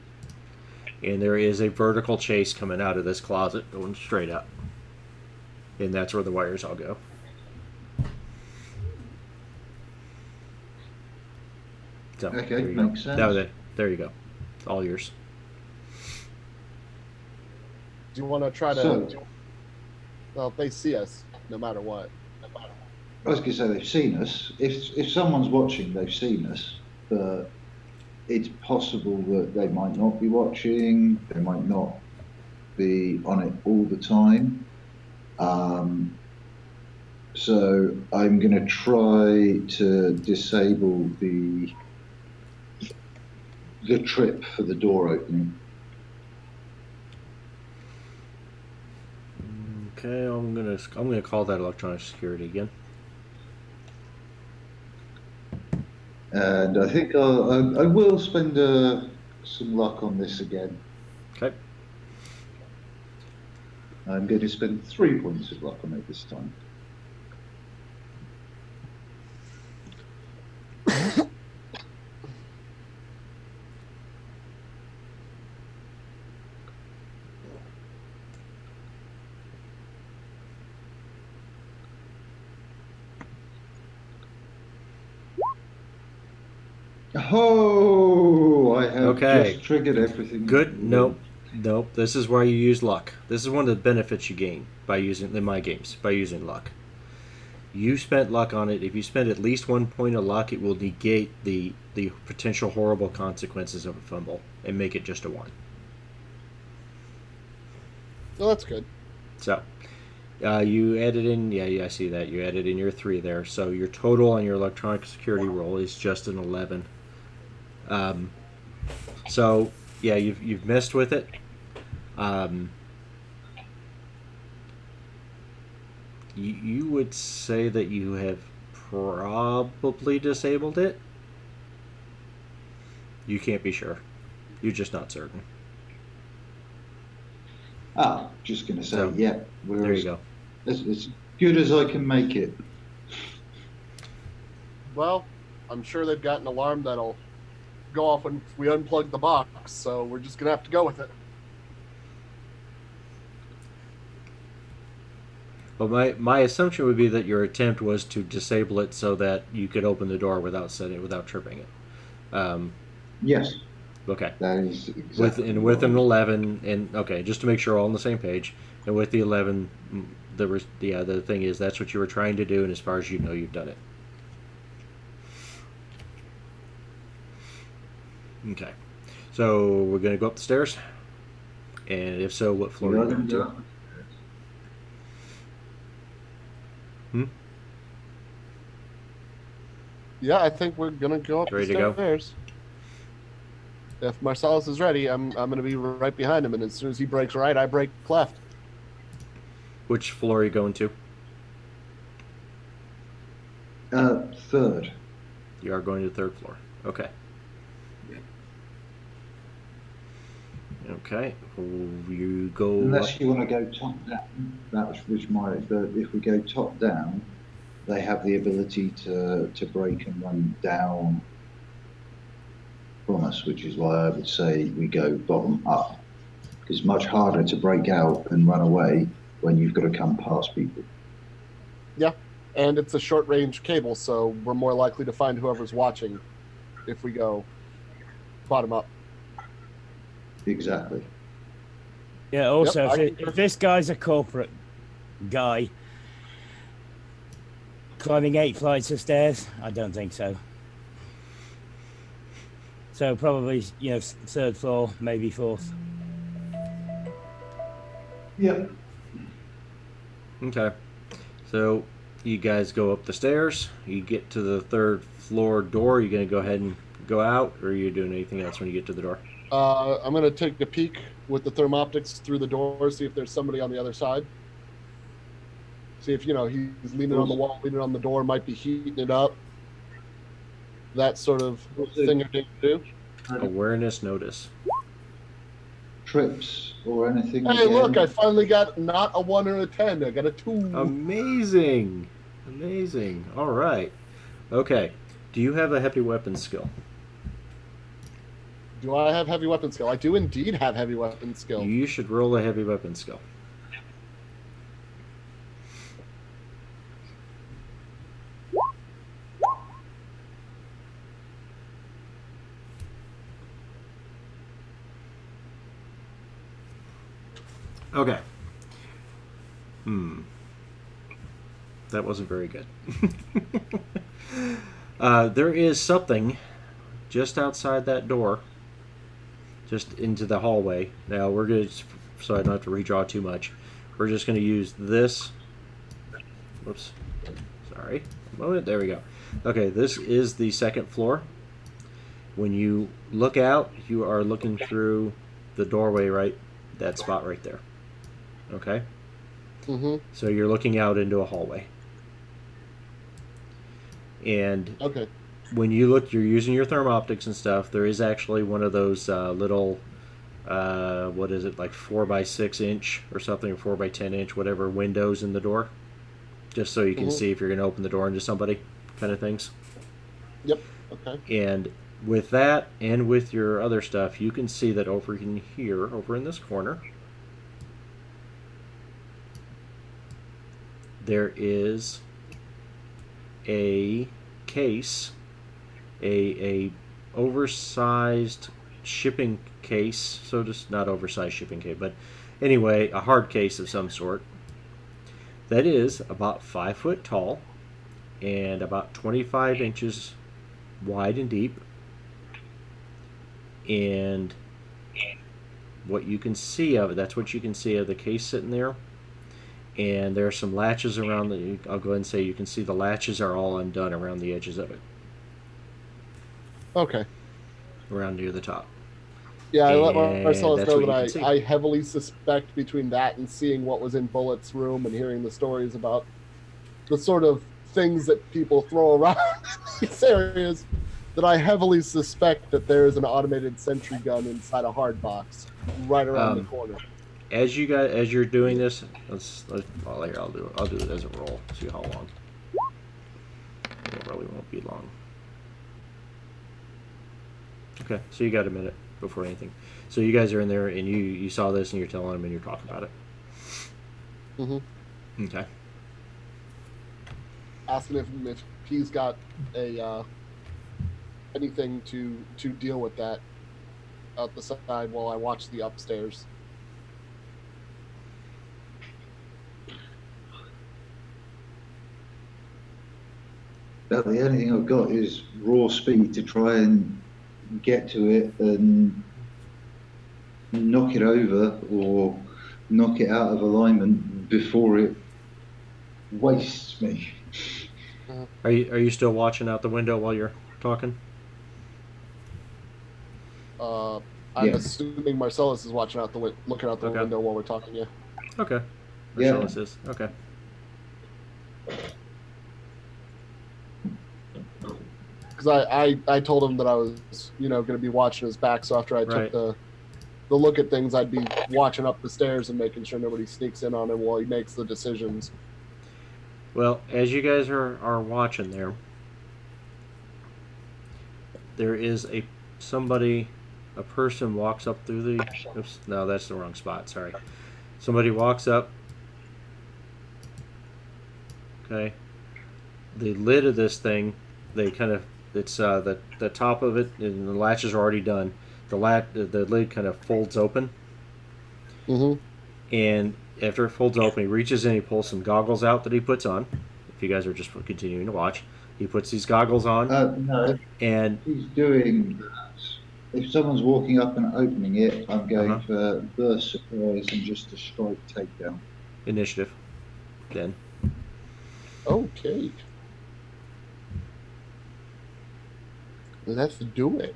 And there is a vertical chase coming out of this closet, going straight up. And that's where the wires all go. So, Okay, there you go. makes sense. There you go. It's all yours. Do you want to try to? So- Well, they see us no matter what. I was going to say they've seen us. If someone's watching, they've seen us. But it's possible that they might not be watching. They might not be on it all the time. So I'm going to try to disable the trip for the door opening. Okay, I'm gonna call that electronic security again. And I think I will spend some luck on this again. Okay. I'm going to spend 3 points of luck on it this time. Oh, I have Okay. just triggered everything. Good. Nope. This is why you use luck. This is one of the benefits you gain by using in my games by using luck. You spent luck on it. If you spend at least 1 point of luck, it will negate the potential horrible consequences of a fumble and make it just a 1. Well, that's good. So, you added in, yeah, I see that. You added in your 3 there. So your total on your electronic security roll is just an 11. So, yeah, you've messed with it. You would say that you have probably disabled it. You can't be sure. You're just not certain. Just going to say, So, yeah. There you go. As good as I can make it. Well, I'm sure they've got an alarm that'll go off when we unplug the box, so we're just gonna have to go with it. Well, my assumption would be that your attempt was to disable it so that you could open the door without tripping it. Yes, Okay. that is exactly With what an I- 11, and okay, just to make sure we're all on the same page, and with the 11, the thing is that's what you were trying to do, and as far as you know, you've done it. Okay, so we're gonna go up the stairs, and if so, what floor We are are you going going to to? do Yeah, I think we're gonna go up Ready the to go? stairs. If Marcellus is ready, I'm gonna be right behind him, and as soon as he breaks right, I break left. Which floor are you going to? third. You are going to the 3rd floor. Okay. Okay, you go up. Unless you want to go top down, if we go top down, they have the ability to break and run down from us, which is why I would say we go bottom up. Because it's much harder to break out and run away when you've got to come past people. Yeah, and it's a short range cable, so we're more likely to find whoever's watching if we go bottom up. Exactly. Yeah, also, Yep, if this guy's a corporate guy climbing 8 flights of stairs, I don't think so. So probably, 3rd floor, maybe 4th. Yep. Okay, so you guys go up the stairs. You get to the 3rd floor door. Are you going to go ahead and go out, or are you doing anything else when you get to the door? I'm gonna take a peek with the thermoptics through the door, see if there's somebody on the other side. See if he's leaning on the wall, leaning on the door, might be heating it up. That sort of thing or thing to do. Awareness notice. Trips or anything? Hey, look! I finally got not a 1 or a 10. I got a 2. Amazing, amazing. All right. Okay. Do you have a heavy weapon skill? Do I have heavy weapon skill? I do indeed have heavy weapon skill. You should roll a heavy weapon skill. Okay. That wasn't very good. There is something just outside that door, just into the hallway. Now we're good, so I don't have to redraw too much. We're just going to use this. Whoops. Sorry. A moment. There we go. Okay, this is the second floor. When you look out, you are looking through the doorway, right? That spot right there. Okay? Mm-hmm. So you're looking out into a hallway. And okay, when you look, you're using your thermoptics and stuff. There is actually one of those little, what is it, like 4x6 inch or something, or 4x10 inch, whatever, windows in the door. Just so you can see if you're going to open the door into somebody, kind of things. Yep, okay. And with that and with your other stuff, you can see that over in here, over in this corner, there is a case, a oversized shipping case, so just not oversized shipping case, but anyway, a hard case of some sort that is about 5 foot tall and about 25 inches wide and deep. And what you can see of it, that's what you can see of the case sitting there. And there are some latches around the, I'll go ahead and say you can see the latches are all undone around the edges of it. Okay. Around near the top. Yeah, I let And Marcellus that's know what you that can see. I heavily suspect between that and seeing what was in Bullet's room and hearing the stories about the sort of things that people throw around these areas, that I heavily suspect that there is an automated sentry gun inside a hard box right around the corner. As you're doing this, well, here I'll do it as a roll. See how long. It really won't be long. Okay, so you got a minute before anything. So you guys are in there, and you saw this, and you're telling him, and you're talking about it. Mm-hmm. Okay. Asking if he's got a anything to deal with that out the side while I watch the upstairs. But the only thing I've got is raw speed to try and get to it and knock it over or knock it out of alignment before it wastes me. Are you still watching out the window while you're talking? I'm Yeah. assuming Marcellus is watching out looking out the Okay. window while we're talking. Yeah. Okay. Yeah. Marcellus is. Okay. Because I told him that I was going to be watching his back, so after I Right. took the look at things, I'd be watching up the stairs and making sure nobody sneaks in on him while he makes the decisions. Well, as you guys are watching there is a person walks up through the. Oops, no, that's the wrong spot. Sorry. Somebody walks up. Okay. The lid of this thing, it's the top of it, and the latches are already done. The lid kind of folds open, Mm-hmm. and after it folds open, he reaches in, he pulls some goggles out that he puts on. If you guys are just continuing to watch, he puts these goggles on, No, and he's doing that. If someone's walking up and opening it, I'm going for burst surprise and just a straight takedown. initiative. Then Okay. Let's do it.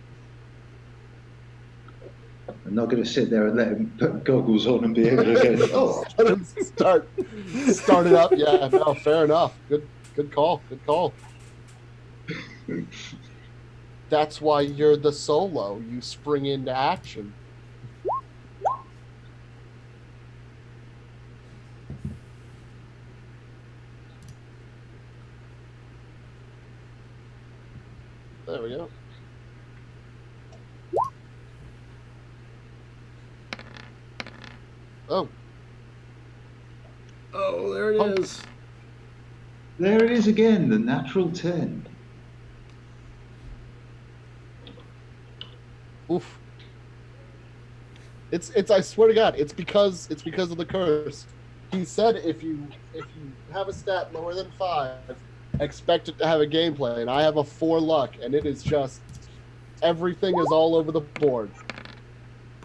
I'm not going to sit there and let him put goggles on and be able to go, oh, Let him start it up. Yeah, no, fair enough. Good call. Good call. That's why you're the solo. You spring into action. There we go. Oh. Oh, there it Punk. is. there it is again, the natural 10. Oof. It's I swear to God, it's because of the curse. He said if you have a stat lower than 5, expect it to have a gameplay, and I have a 4 luck, and it is just everything is all over the board.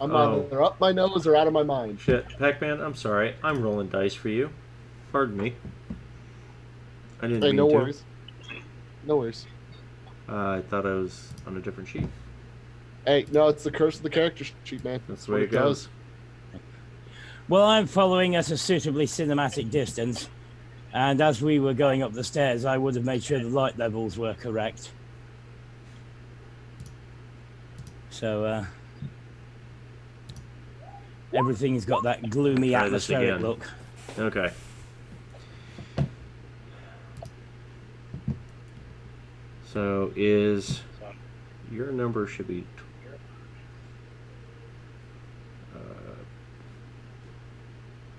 I'm either up my nose or out of my mind. Shit, Pac-Man, I'm sorry. I'm rolling dice for you. Pardon me. I didn't Hey, mean no to. worries. No worries. I thought I was on a different sheet. Hey, no, it's the curse of the character sheet, man. That's the way it goes. Well, I'm following at a suitably cinematic distance, and as we were going up the stairs, I would have made sure the light levels were correct. So, everything's got that gloomy Try this atmospheric again. look. Okay. So your number should be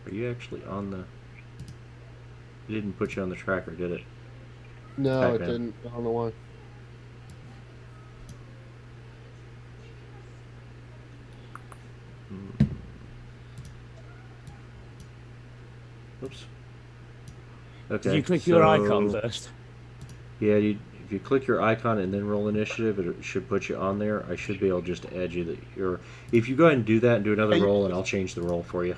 are you actually on the... It didn't put you on the tracker, did it? No, it Pac-Man. didn't. I don't know why. Oops. Okay. Did you click your icon first? Yeah, if you click your icon and then roll initiative, it should put you on there. I should be able just to add you that you're... If you go ahead and do that and do another Hey, roll, and I'll change the roll for you.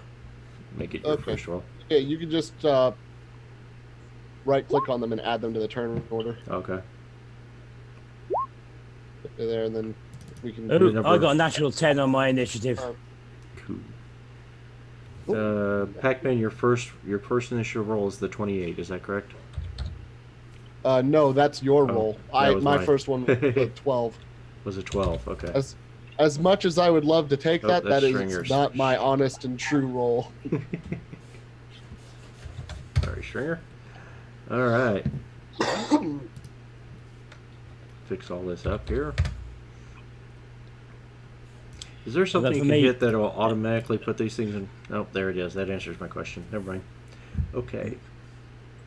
Make it your Okay. first roll. Yeah, you can just right-click on them and add them to the turn order. Okay. There, and then we can. Oh, number- I got a natural 10 on my initiative. Cool. Pac-Man, your first initial roll is the 28. Is that correct? No, that's your roll. that was My mine. first one was a 12. Was it 12? Okay. As much as I would love to take that, that's that is Stringer's. not my honest and true roll. Sorry, Stringer. All right. Fix all this up here. Is there something you for can me. hit that will automatically put these things in? Oh, there it is. That answers my question. Never mind. Okay.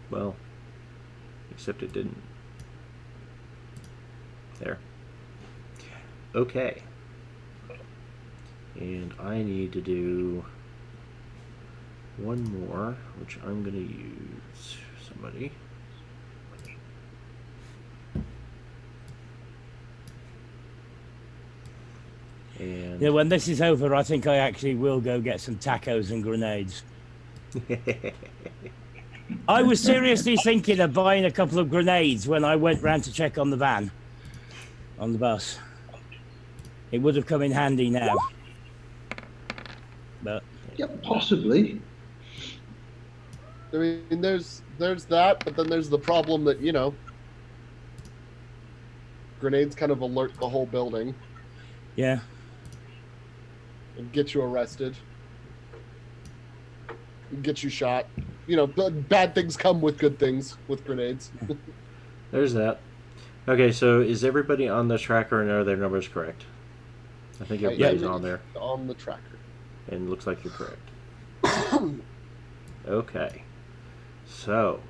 Well, except it didn't. There. Okay. And I need to do one more, which I'm going to use somebody. And Yeah, when this is over, I think I actually will go get some tacos and grenades. I was seriously thinking of buying a couple of grenades when I went round to check on the van, on the bus. It would have come in handy now. But Yeah, possibly. I mean, there's that, but then there's the problem that, grenades kind of alert the whole building yeah, and get you arrested, and get you shot. Bad things come with good things with grenades. there's that. Okay, so is everybody on the tracker and are their numbers correct? I think everybody's on there. On the tracker. And it looks like you're correct. Okay. So,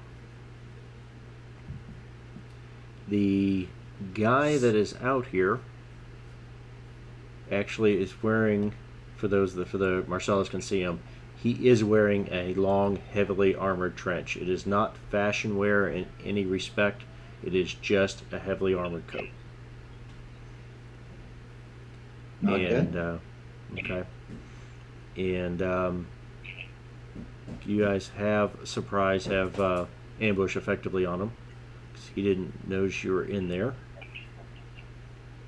the guy that is out here actually is wearing, for the Marcellus can see him, he is wearing a long, heavily armored trench. It is not fashion wear in any respect. It is just a heavily armored coat. Okay. And, okay. And you guys have ambush effectively on him, because he didn't notice you were in there.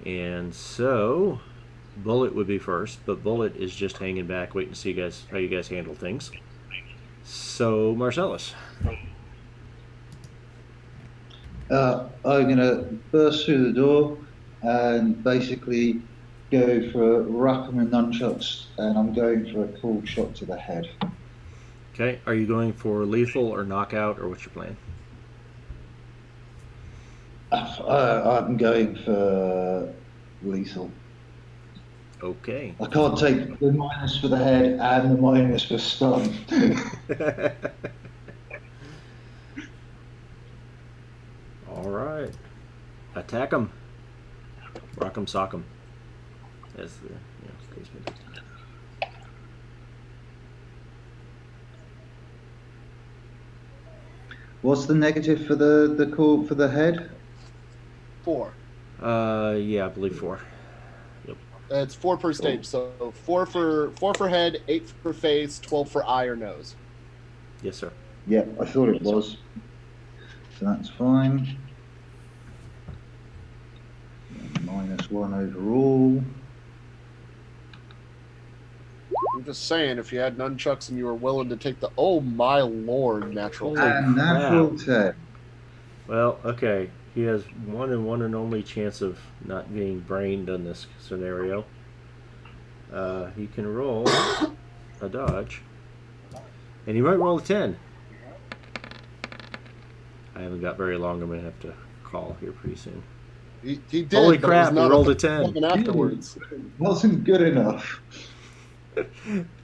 And so Bullet would be first, but Bullet is just hanging back, waiting to see how you guys handle things. So, Marcellus. I'm gonna burst through the door and basically go for Rackham and nunchucks, and I'm going for a cold shot to the head. Okay, are you going for lethal or knockout, or what's your plan? I'm going for lethal. Okay. I can't take the minus for the head and the minus for stun. All right. Attack him. Rock him, sock him. That's the case may be. What's the negative for the call for the head? 4. Yeah, I believe 4. Yep. It's 4 per stage, so 4 for head, 8 for face, 12 for eye or nose. Yes, sir. Yeah, I thought it was. So that's fine. -1 overall. I'm just saying, if you had nunchucks and you were willing to take the, oh my lord, natural Holy 10. And natural 10. Well, okay. He has one and only chance of not being brained in this scenario. He can roll a dodge. And he might roll a 10. I haven't got very long. I'm going to have to call here pretty soon. He did. Holy but crap, it was he not rolled a 10. Afterwards. Wasn't good enough.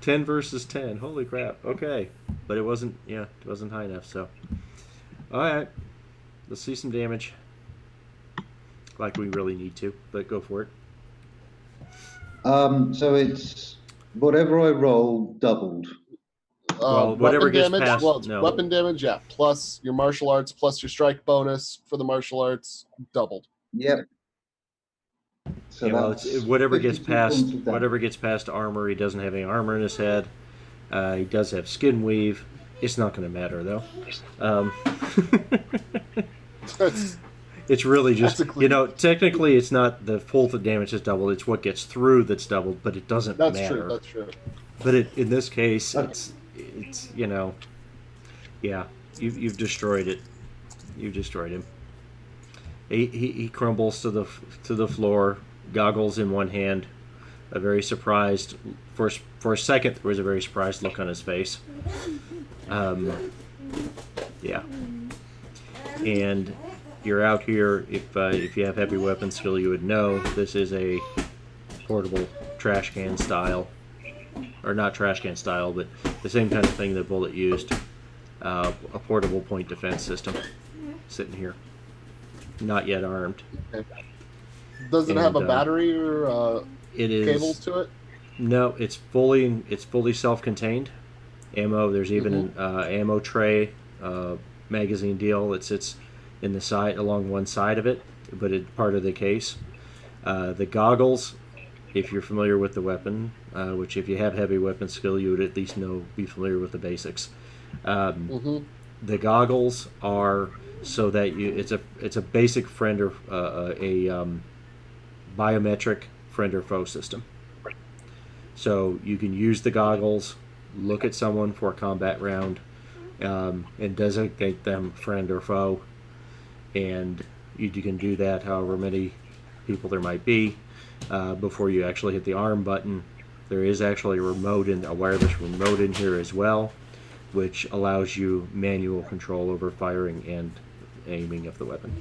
10 versus 10. Holy crap. Okay. But it wasn't high enough, so. Alright. Let's see some damage. Like we really need to, but go for it. So it's whatever I roll doubled. Well, whatever gets damage, past. well, No. weapon damage, yeah. Plus your martial arts, plus your strike bonus for the martial arts, doubled. Yep. So Yeah, well, it's whatever gets 52 past points of damage. whatever gets past armor. He doesn't have any armor in his head. He does have skin weave. It's not going to matter though. It's really just technically it's not the full damage is doubled. It's what gets through that's doubled, but it doesn't matter. That's true. But in this case, it's yeah, you've destroyed it. You've destroyed him. He crumbles to the floor, goggles in one hand, a very surprised for a second there was a very surprised look on his face. Yeah, and you're out here. If you have heavy weapon skill, you would know this is a portable trash can style, or not trash can style, but the same kind of thing that Bullet used. A portable point defense system sitting here, not yet armed. Okay. Does it have a battery or cables to it? No, it's fully self-contained. Ammo. There's even an ammo tray, magazine deal that sits in the side along one side of it, but it's part of the case. The goggles, if you're familiar with the weapon, which if you have heavy weapon skill, you would at least be familiar with the basics. The goggles are so that it's a basic friend or a biometric friend or foe system. So you can use the goggles, look at someone for a combat round, and designate them friend or foe, and you can do that however many people there might be before you actually hit the arm button. There is actually a wireless remote in here as well, which allows you manual control over firing and aiming of the weapon.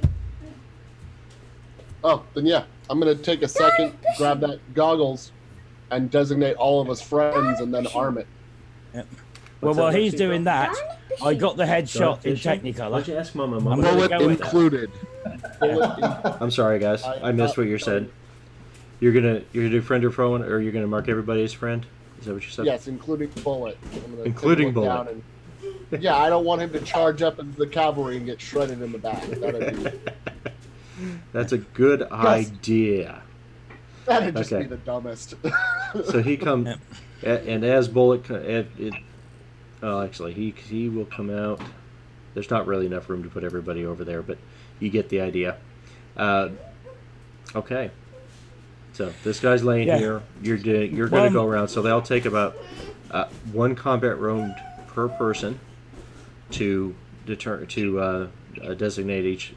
Oh, then yeah. I'm going to take a second, grab that goggles, and designate all of us friends, and then arm it. Yep. Well, while he's doing that, I got the headshot in Technicolor. Why'd you ask Mama? Bullet included. I'm sorry, guys. I missed what you said. You're gonna do friend or foe, or you're gonna mark everybody as friend? Is that what you said? Yes, including Bullet. Including Bullet. Yeah, I don't want him to charge up into the cavalry and get shredded in the back. That's a good idea. That'd just be the dumbest. So he comes, and as Bullet, actually, he will come out. There's not really enough room to put everybody over there, but you get the idea. Okay. So this guy's laying here. You're going to go around. So they'll take about one combat round per person to designate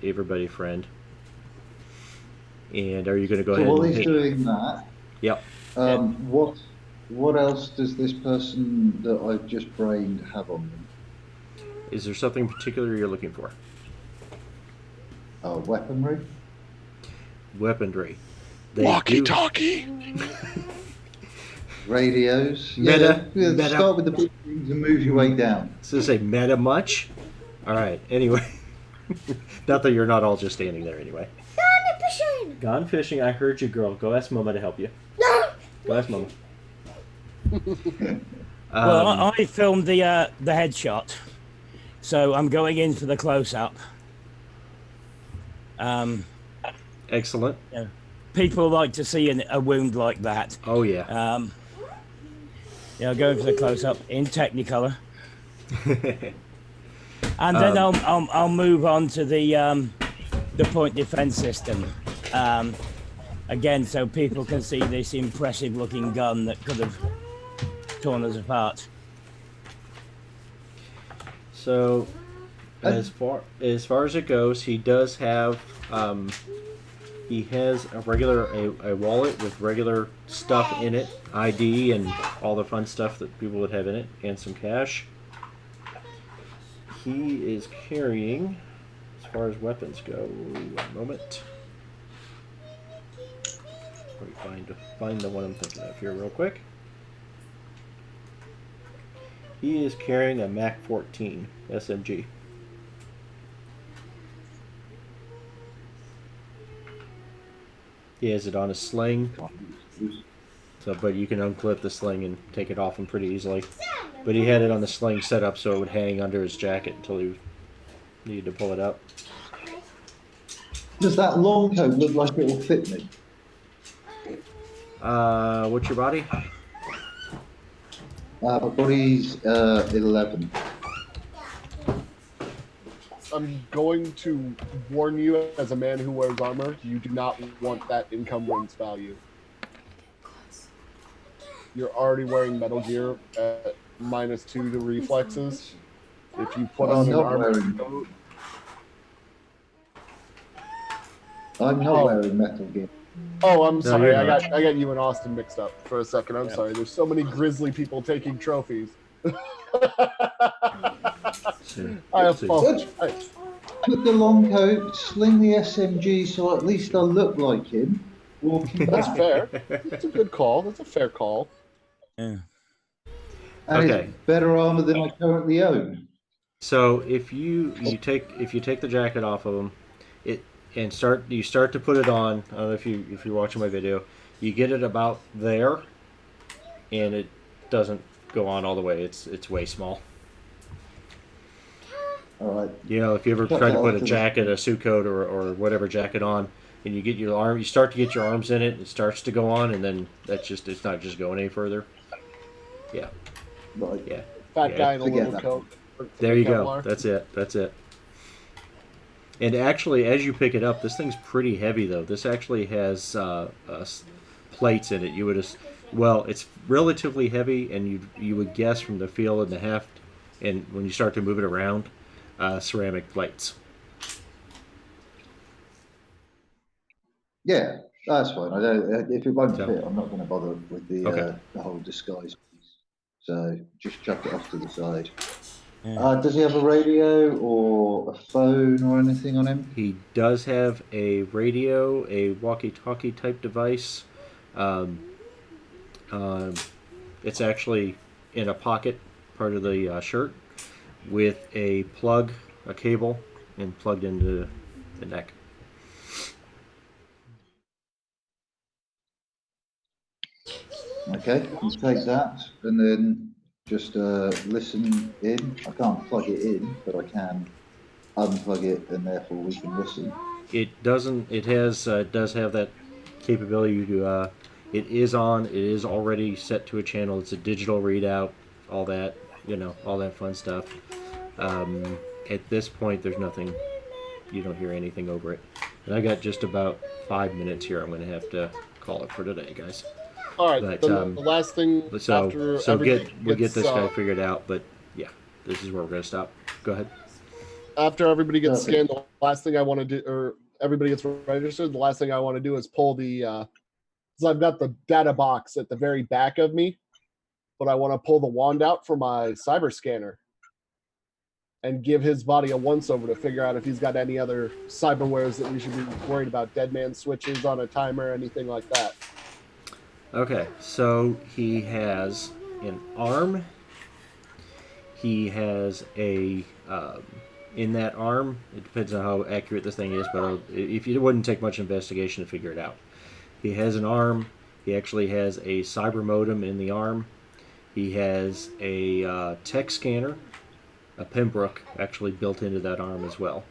everybody friend. And are you going to go ahead? So while and he's doing that, Yep. What else does this person that I've just brained have on them? Is there something particular you're looking for? Weaponry. Weaponry. Walkie-talkie. Radios. Meta. Start with the big things and move your way down. So say meta much? All right. Anyway, not that you're not all just standing there. Anyway. Gone fishing. Gone fishing. I heard you, girl. Go ask Mama to help you. No. Go ask Mama. Well, I filmed the headshot, so I'm going in for the close-up. Excellent. Yeah. People like to see a wound like that. Oh yeah. Going for the close-up in Technicolor, and then I'll move on to the point defense system. Again, so people can see this impressive-looking gun that could have torn us apart. So, as far as it goes, he does have he has a wallet with regular stuff in it, ID and all the fun stuff that people would have in it, and some cash. He is carrying, as far as weapons go, one moment. Let me find the one I'm thinking of here real quick. He is carrying a Mac 14 SMG. He has it on a sling, but you can unclip the sling and take it off him pretty easily. But he had it on the sling set up so it would hang under his jacket until he needed to pull it up. Does that long coat look like it will fit me? What's your body? My body's 11. I'm going to warn you, as a man who wears armor, you do not want that encumbrance value. You're already wearing Metal Gear at -2 to reflexes. If you put on an armor coat... I'm not wearing Metal Gear. Oh, I'm sorry. you're I not. got you and Austin mixed up for a second. I'm sorry. There's so many grizzly people taking trophies. I apologize. Put the long coat, sling the SMG, so at least I look like him. Walking That's back. fair. That's a good call. That's a fair call. Yeah. And Okay. it's better armor than I currently own. So if you take the jacket off of him, you start to put it on. I don't know if you're watching my video, you get it about there, and it doesn't go on all the way. It's way small. All right. You know, if you ever try to put a jacket, a suit coat, or whatever jacket on, and you get your arm, you start to get your arms in it, it starts to go on, and then it's not just going any further. Yeah. Right. Yeah. Fat guy in a forget little that. coat. There you Kevlar. go. That's it. And actually, as you pick it up, this thing's pretty heavy, though. This actually has plates in it. You would it's relatively heavy, and you would guess from the feel and the heft, and when you start to move it around, ceramic plates. Yeah, that's fine. I don't. If it won't So- fit, I'm not going to bother with the Okay. the whole disguise piece. So just chuck it off to the side. Yeah. Does he have a radio or a phone or anything on him? He does have a radio, a walkie-talkie type device. It's actually in a pocket, part of the shirt, with a plug, a cable, and plugged into the neck. Okay, you take that and then just listen in. I can't plug it in, but I can unplug it, and therefore we can listen. It doesn't. It does have that capability to. It is on. It is already set to a channel. It's a digital readout. All that, all that fun stuff. At this point, there's nothing. You don't hear anything over it. And I got just about 5 minutes here. I'm going to have to call it for today, guys. All right. But, Then the last thing after we'll get gets, this guy figured out. But yeah, this is where we're gonna stop. Go ahead. After everybody gets Okay. scanned, the last thing I want to do, or everybody gets registered, the last thing I want to do is pull the. Because I've got the data box at the very back of me, but I want to pull the wand out for my cyber scanner and give his body a once-over to figure out if he's got any other cyberwares that we should be worried about, dead man switches on a timer, anything like that. Okay, so he has an arm. He has a in that arm. It depends on how accurate this thing is, but if it wouldn't take much investigation to figure it out. He has an arm. He actually has a cyber modem in the arm. He has a tech scanner, a Pembroke actually built into that arm as well.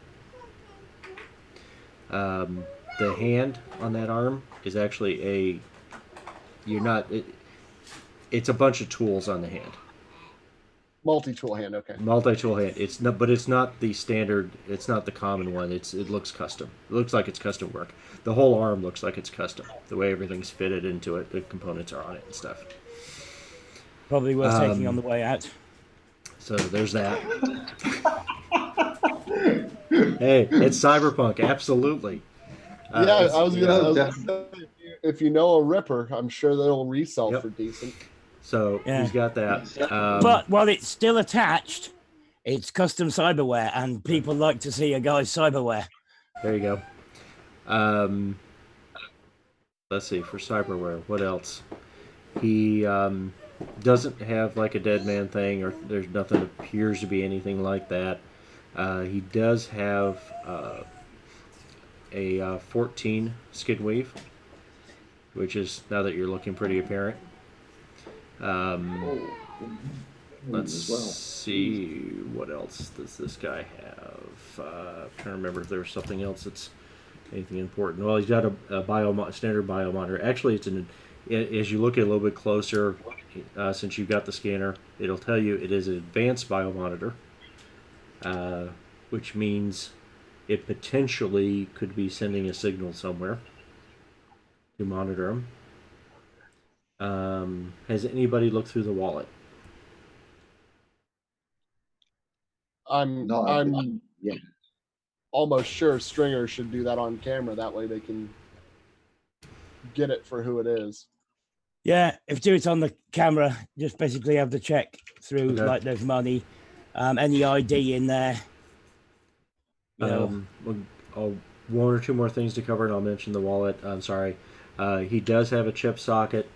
The hand on that arm is actually it's a bunch of tools on the hand. Multi-tool hand, okay. Multi-tool hand. It's not, but it's not the standard. It's not the common one. It looks custom. It looks like it's custom work. The whole arm looks like it's custom. The way everything's fitted into it, the components are on it and stuff. Probably worth taking on the way out. So there's that. Hey, it's Cyberpunk, absolutely. I was gonna say, if you know a Ripper, I'm sure they'll resell for decent. So he's got that. But while it's still attached, it's custom cyberware, and people like to see a guy's cyberware. There you go. Let's see, for cyberware, what else? He doesn't have like a dead man thing, or there's nothing that appears to be anything like that. He does have a 14 skid weave, which is, now that you're looking, pretty apparent. Let's see, what else does this guy have? I'm trying to remember if there was something else that's anything important. Well, he's got a standard biomonitor. Actually, as you look at it a little bit closer, since you've got the scanner, it'll tell you it is an advanced biomonitor, which means it potentially could be sending a signal somewhere to monitor them. Has anybody looked through the wallet? I'm almost sure Stringer should do that on camera. That way they can get it for who it is. Yeah, if you do it on the camera, just basically have to check through, like there's money, any ID in there. One or two more things to cover, and I'll mention the wallet. I'm sorry. He does have a chip socket.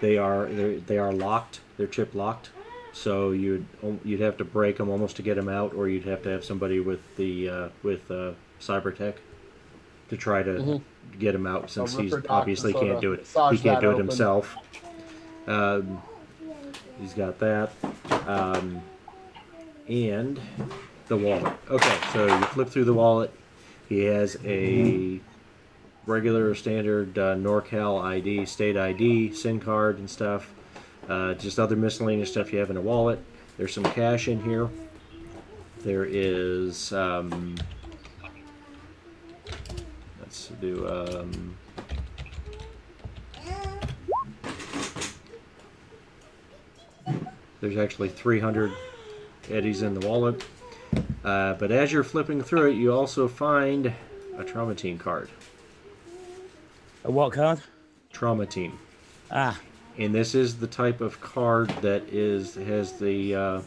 They are locked. They're chip locked. So you'd have to break them almost to get them out, or you'd have to have somebody with Cybertech to try to get him out, since he obviously can't do it. He can't do it himself. He's got that, and the wallet. Okay, so you flip through the wallet. He has a regular standard NorCal ID, state ID, SIM card and stuff. Just other miscellaneous stuff you have in a wallet. There's some cash in here. There is let's do there's actually 300 eddies in the wallet. But as you're flipping through it, you also find a Traumatine card. A what card? Traumatine. Ah. And this is the type of card that has the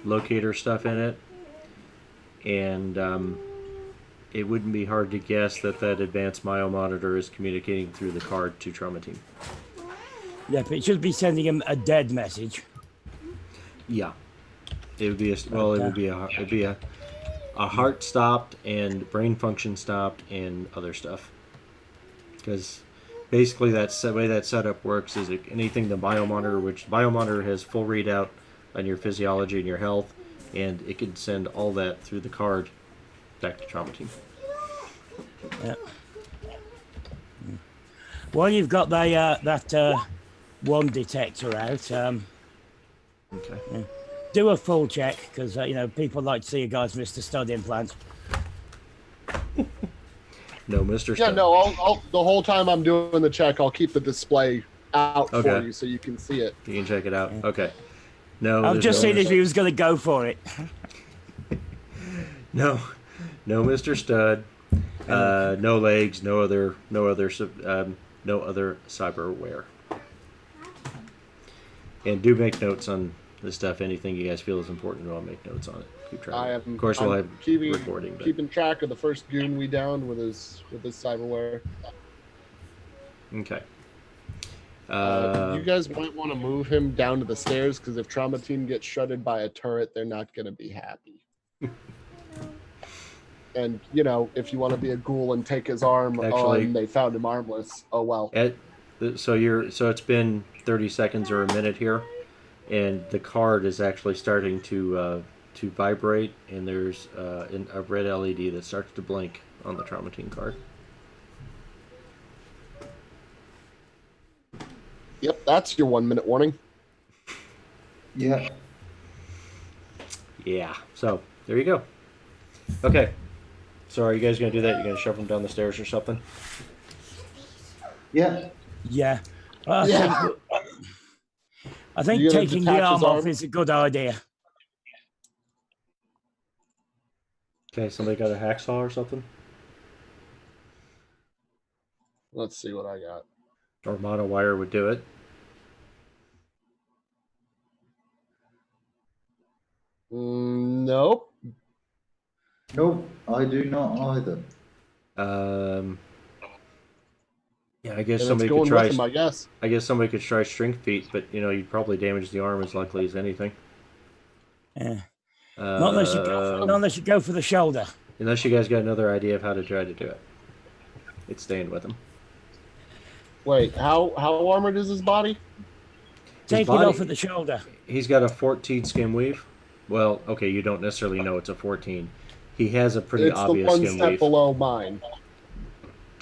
locator stuff in it. And it wouldn't be hard to guess that advanced biomonitor is communicating through the card to Traumatine. Yeah, but it should be sending him a dead message. Yeah. It would be a heart stopped and brain function stopped and other stuff. Because basically that's the way that setup works. Is anything the biomonitor, which biomonitor has full readout on your physiology and your health, and it can send all that through the card back to Traumatine. Yeah. Well, you've got that one detector out. Okay. Yeah. Do a full check, because people like to see a guy's Mr. Stud implant. No, Mr. Yeah, Stone. no. I'll the whole time I'm doing the check, I'll keep the display out for Okay. you so you can see it. You can check it out. Okay. No, I've there's just no seen if he was going to go for it. no, no, Mr. Stud. No legs. No other cyberware. And do make notes on this stuff. Anything you guys feel is important, I'll make notes on it. Keep track. I am. Of course, we'll have recording. But... keeping track of the first goon we downed with his cyberware. Okay. You guys might want to move him down to the stairs because if Trauma Team gets shredded by a turret, they're not going to be happy. And if you want to be a ghoul and take his arm, Actually, they found him armless. Oh well. So it's been 30 seconds or a minute here, and the card is actually starting to vibrate, and there's a red LED that starts to blink on the Trauma Team card. Yep, that's your 1 minute warning. Yeah. Yeah. So there you go. Okay. So are you guys gonna do that? You're gonna shove them down the stairs or something? Yeah. Yeah. I think You gonna taking the detach arm his off arm? is a good idea. Okay. Somebody got a hacksaw or something? Let's see what I got. Or monowire would do it. Nope. Nope, I do not either. Yeah, I guess And somebody it's going could try. with him, I guess. I guess somebody could try string feet, but you'd probably damage the arm as likely as anything. Yeah. Not unless you go for the shoulder. Unless you guys got another idea of how to try to do it. It's staying with him. Wait, how armored is his body? Take body- it off at the shoulder. He's got a 14 skim weave. Well, okay, you don't necessarily know it's a 14. He has a pretty It's the obvious one skim step weave. below mine.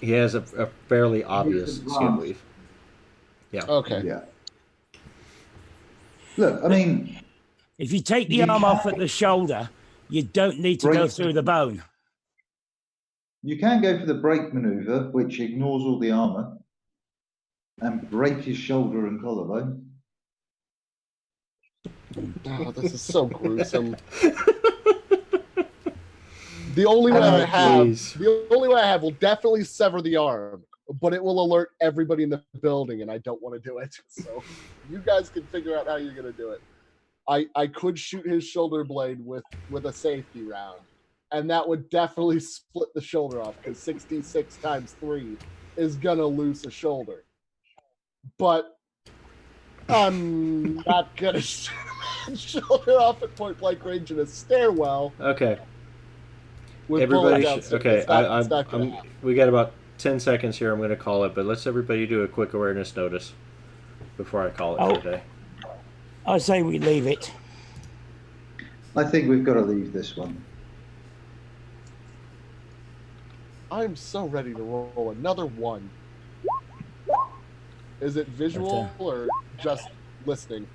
He has a fairly obvious skim weave. Yeah. Okay. Yeah. Look, I mean, If you take the You arm off can't- at the shoulder, you don't need to go Break- through the bone. you can go for the break maneuver, which ignores all the armor, and break his shoulder and collarbone. Oh, this is so gruesome. The only way I have will definitely sever the arm, but it will alert everybody in the building, and I don't want to do it. So you guys can figure out how you're gonna do it. I could shoot his shoulder blade with a safety round, and that would definitely split the shoulder off because 66 times 3 is gonna lose a shoulder. But I'm not gonna shoot his shoulder off at point blank range in a stairwell. Okay. With Everybody. bullets downstairs. Okay. It's not gonna happen. We got about 10 seconds here. I'm going to call it, but let's everybody do a quick awareness notice before I call it for today. I say we leave it. I think we've got to leave this one. I'm so ready to roll another one. Is it visual or just listening?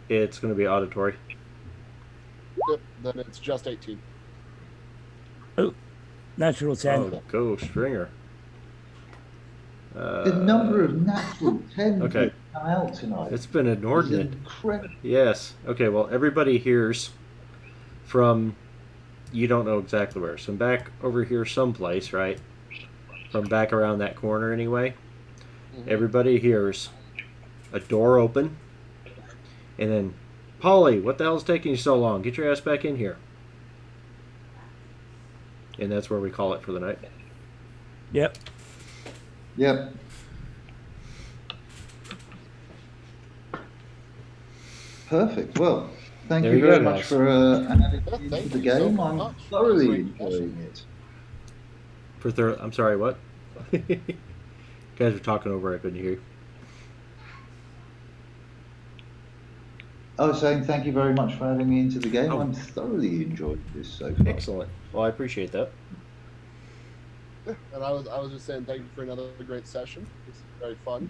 It's going to be auditory. Yep, then it's just 18. Natural 10. Oh, go Stringer. The number of natural 10s Okay. that come out tonight. It's been is inordinate. incredible. Yes. Okay, well, everybody hears from, you don't know exactly where. So back over here someplace, right? From back around that corner anyway. Mhm. Everybody hears a door open. And then, Polly, what the hell's taking you so long? Get your ass back in here. And that's where we call it for the night. Yep. Yep. Perfect. Well, thank There you you very go, much guys. for adding Yeah, into thank the you so game. I'm much. thoroughly Great enjoying it. I'm sorry, what? You guys were talking over, I couldn't hear you. I was saying thank you very much for adding me into the game. Oh. I'm thoroughly enjoying this so far. Excellent. Well, I appreciate that. And I was just saying thank you for another great session. It's very fun.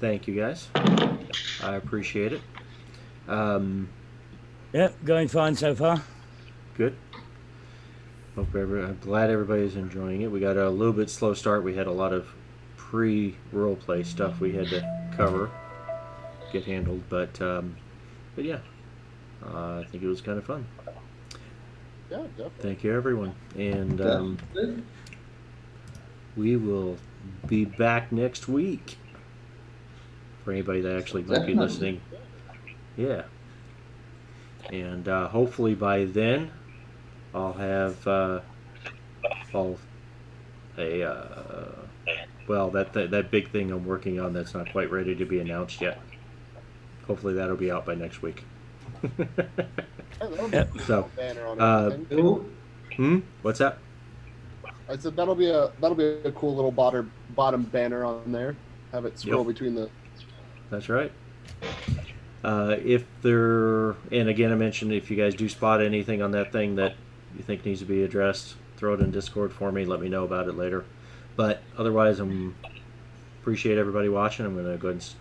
Thank you, guys. I appreciate it. Yep, going fine so far. Good. I'm glad everybody's enjoying it. We got a little bit slow start. We had a lot of pre-role play stuff we had to cover, get handled, but yeah, I think it was kind of fun. Yeah, definitely. Thank you, everyone, and we will be back next week for anybody that actually might be listening. Yeah, and hopefully by then I'll have well, that big thing I'm working on that's not quite ready to be announced yet. Hopefully that'll be out by next week. So, what's that? I said that'll be a cool little bottom banner on there. Have it scroll between the. That's right. If there, and again, I mentioned if you guys do spot anything on that thing that you think needs to be addressed, throw it in Discord for me. Let me know about it later. But otherwise, appreciate everybody watching. I'm going to go ahead and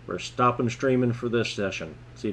we're stopping streaming for this session. See you next.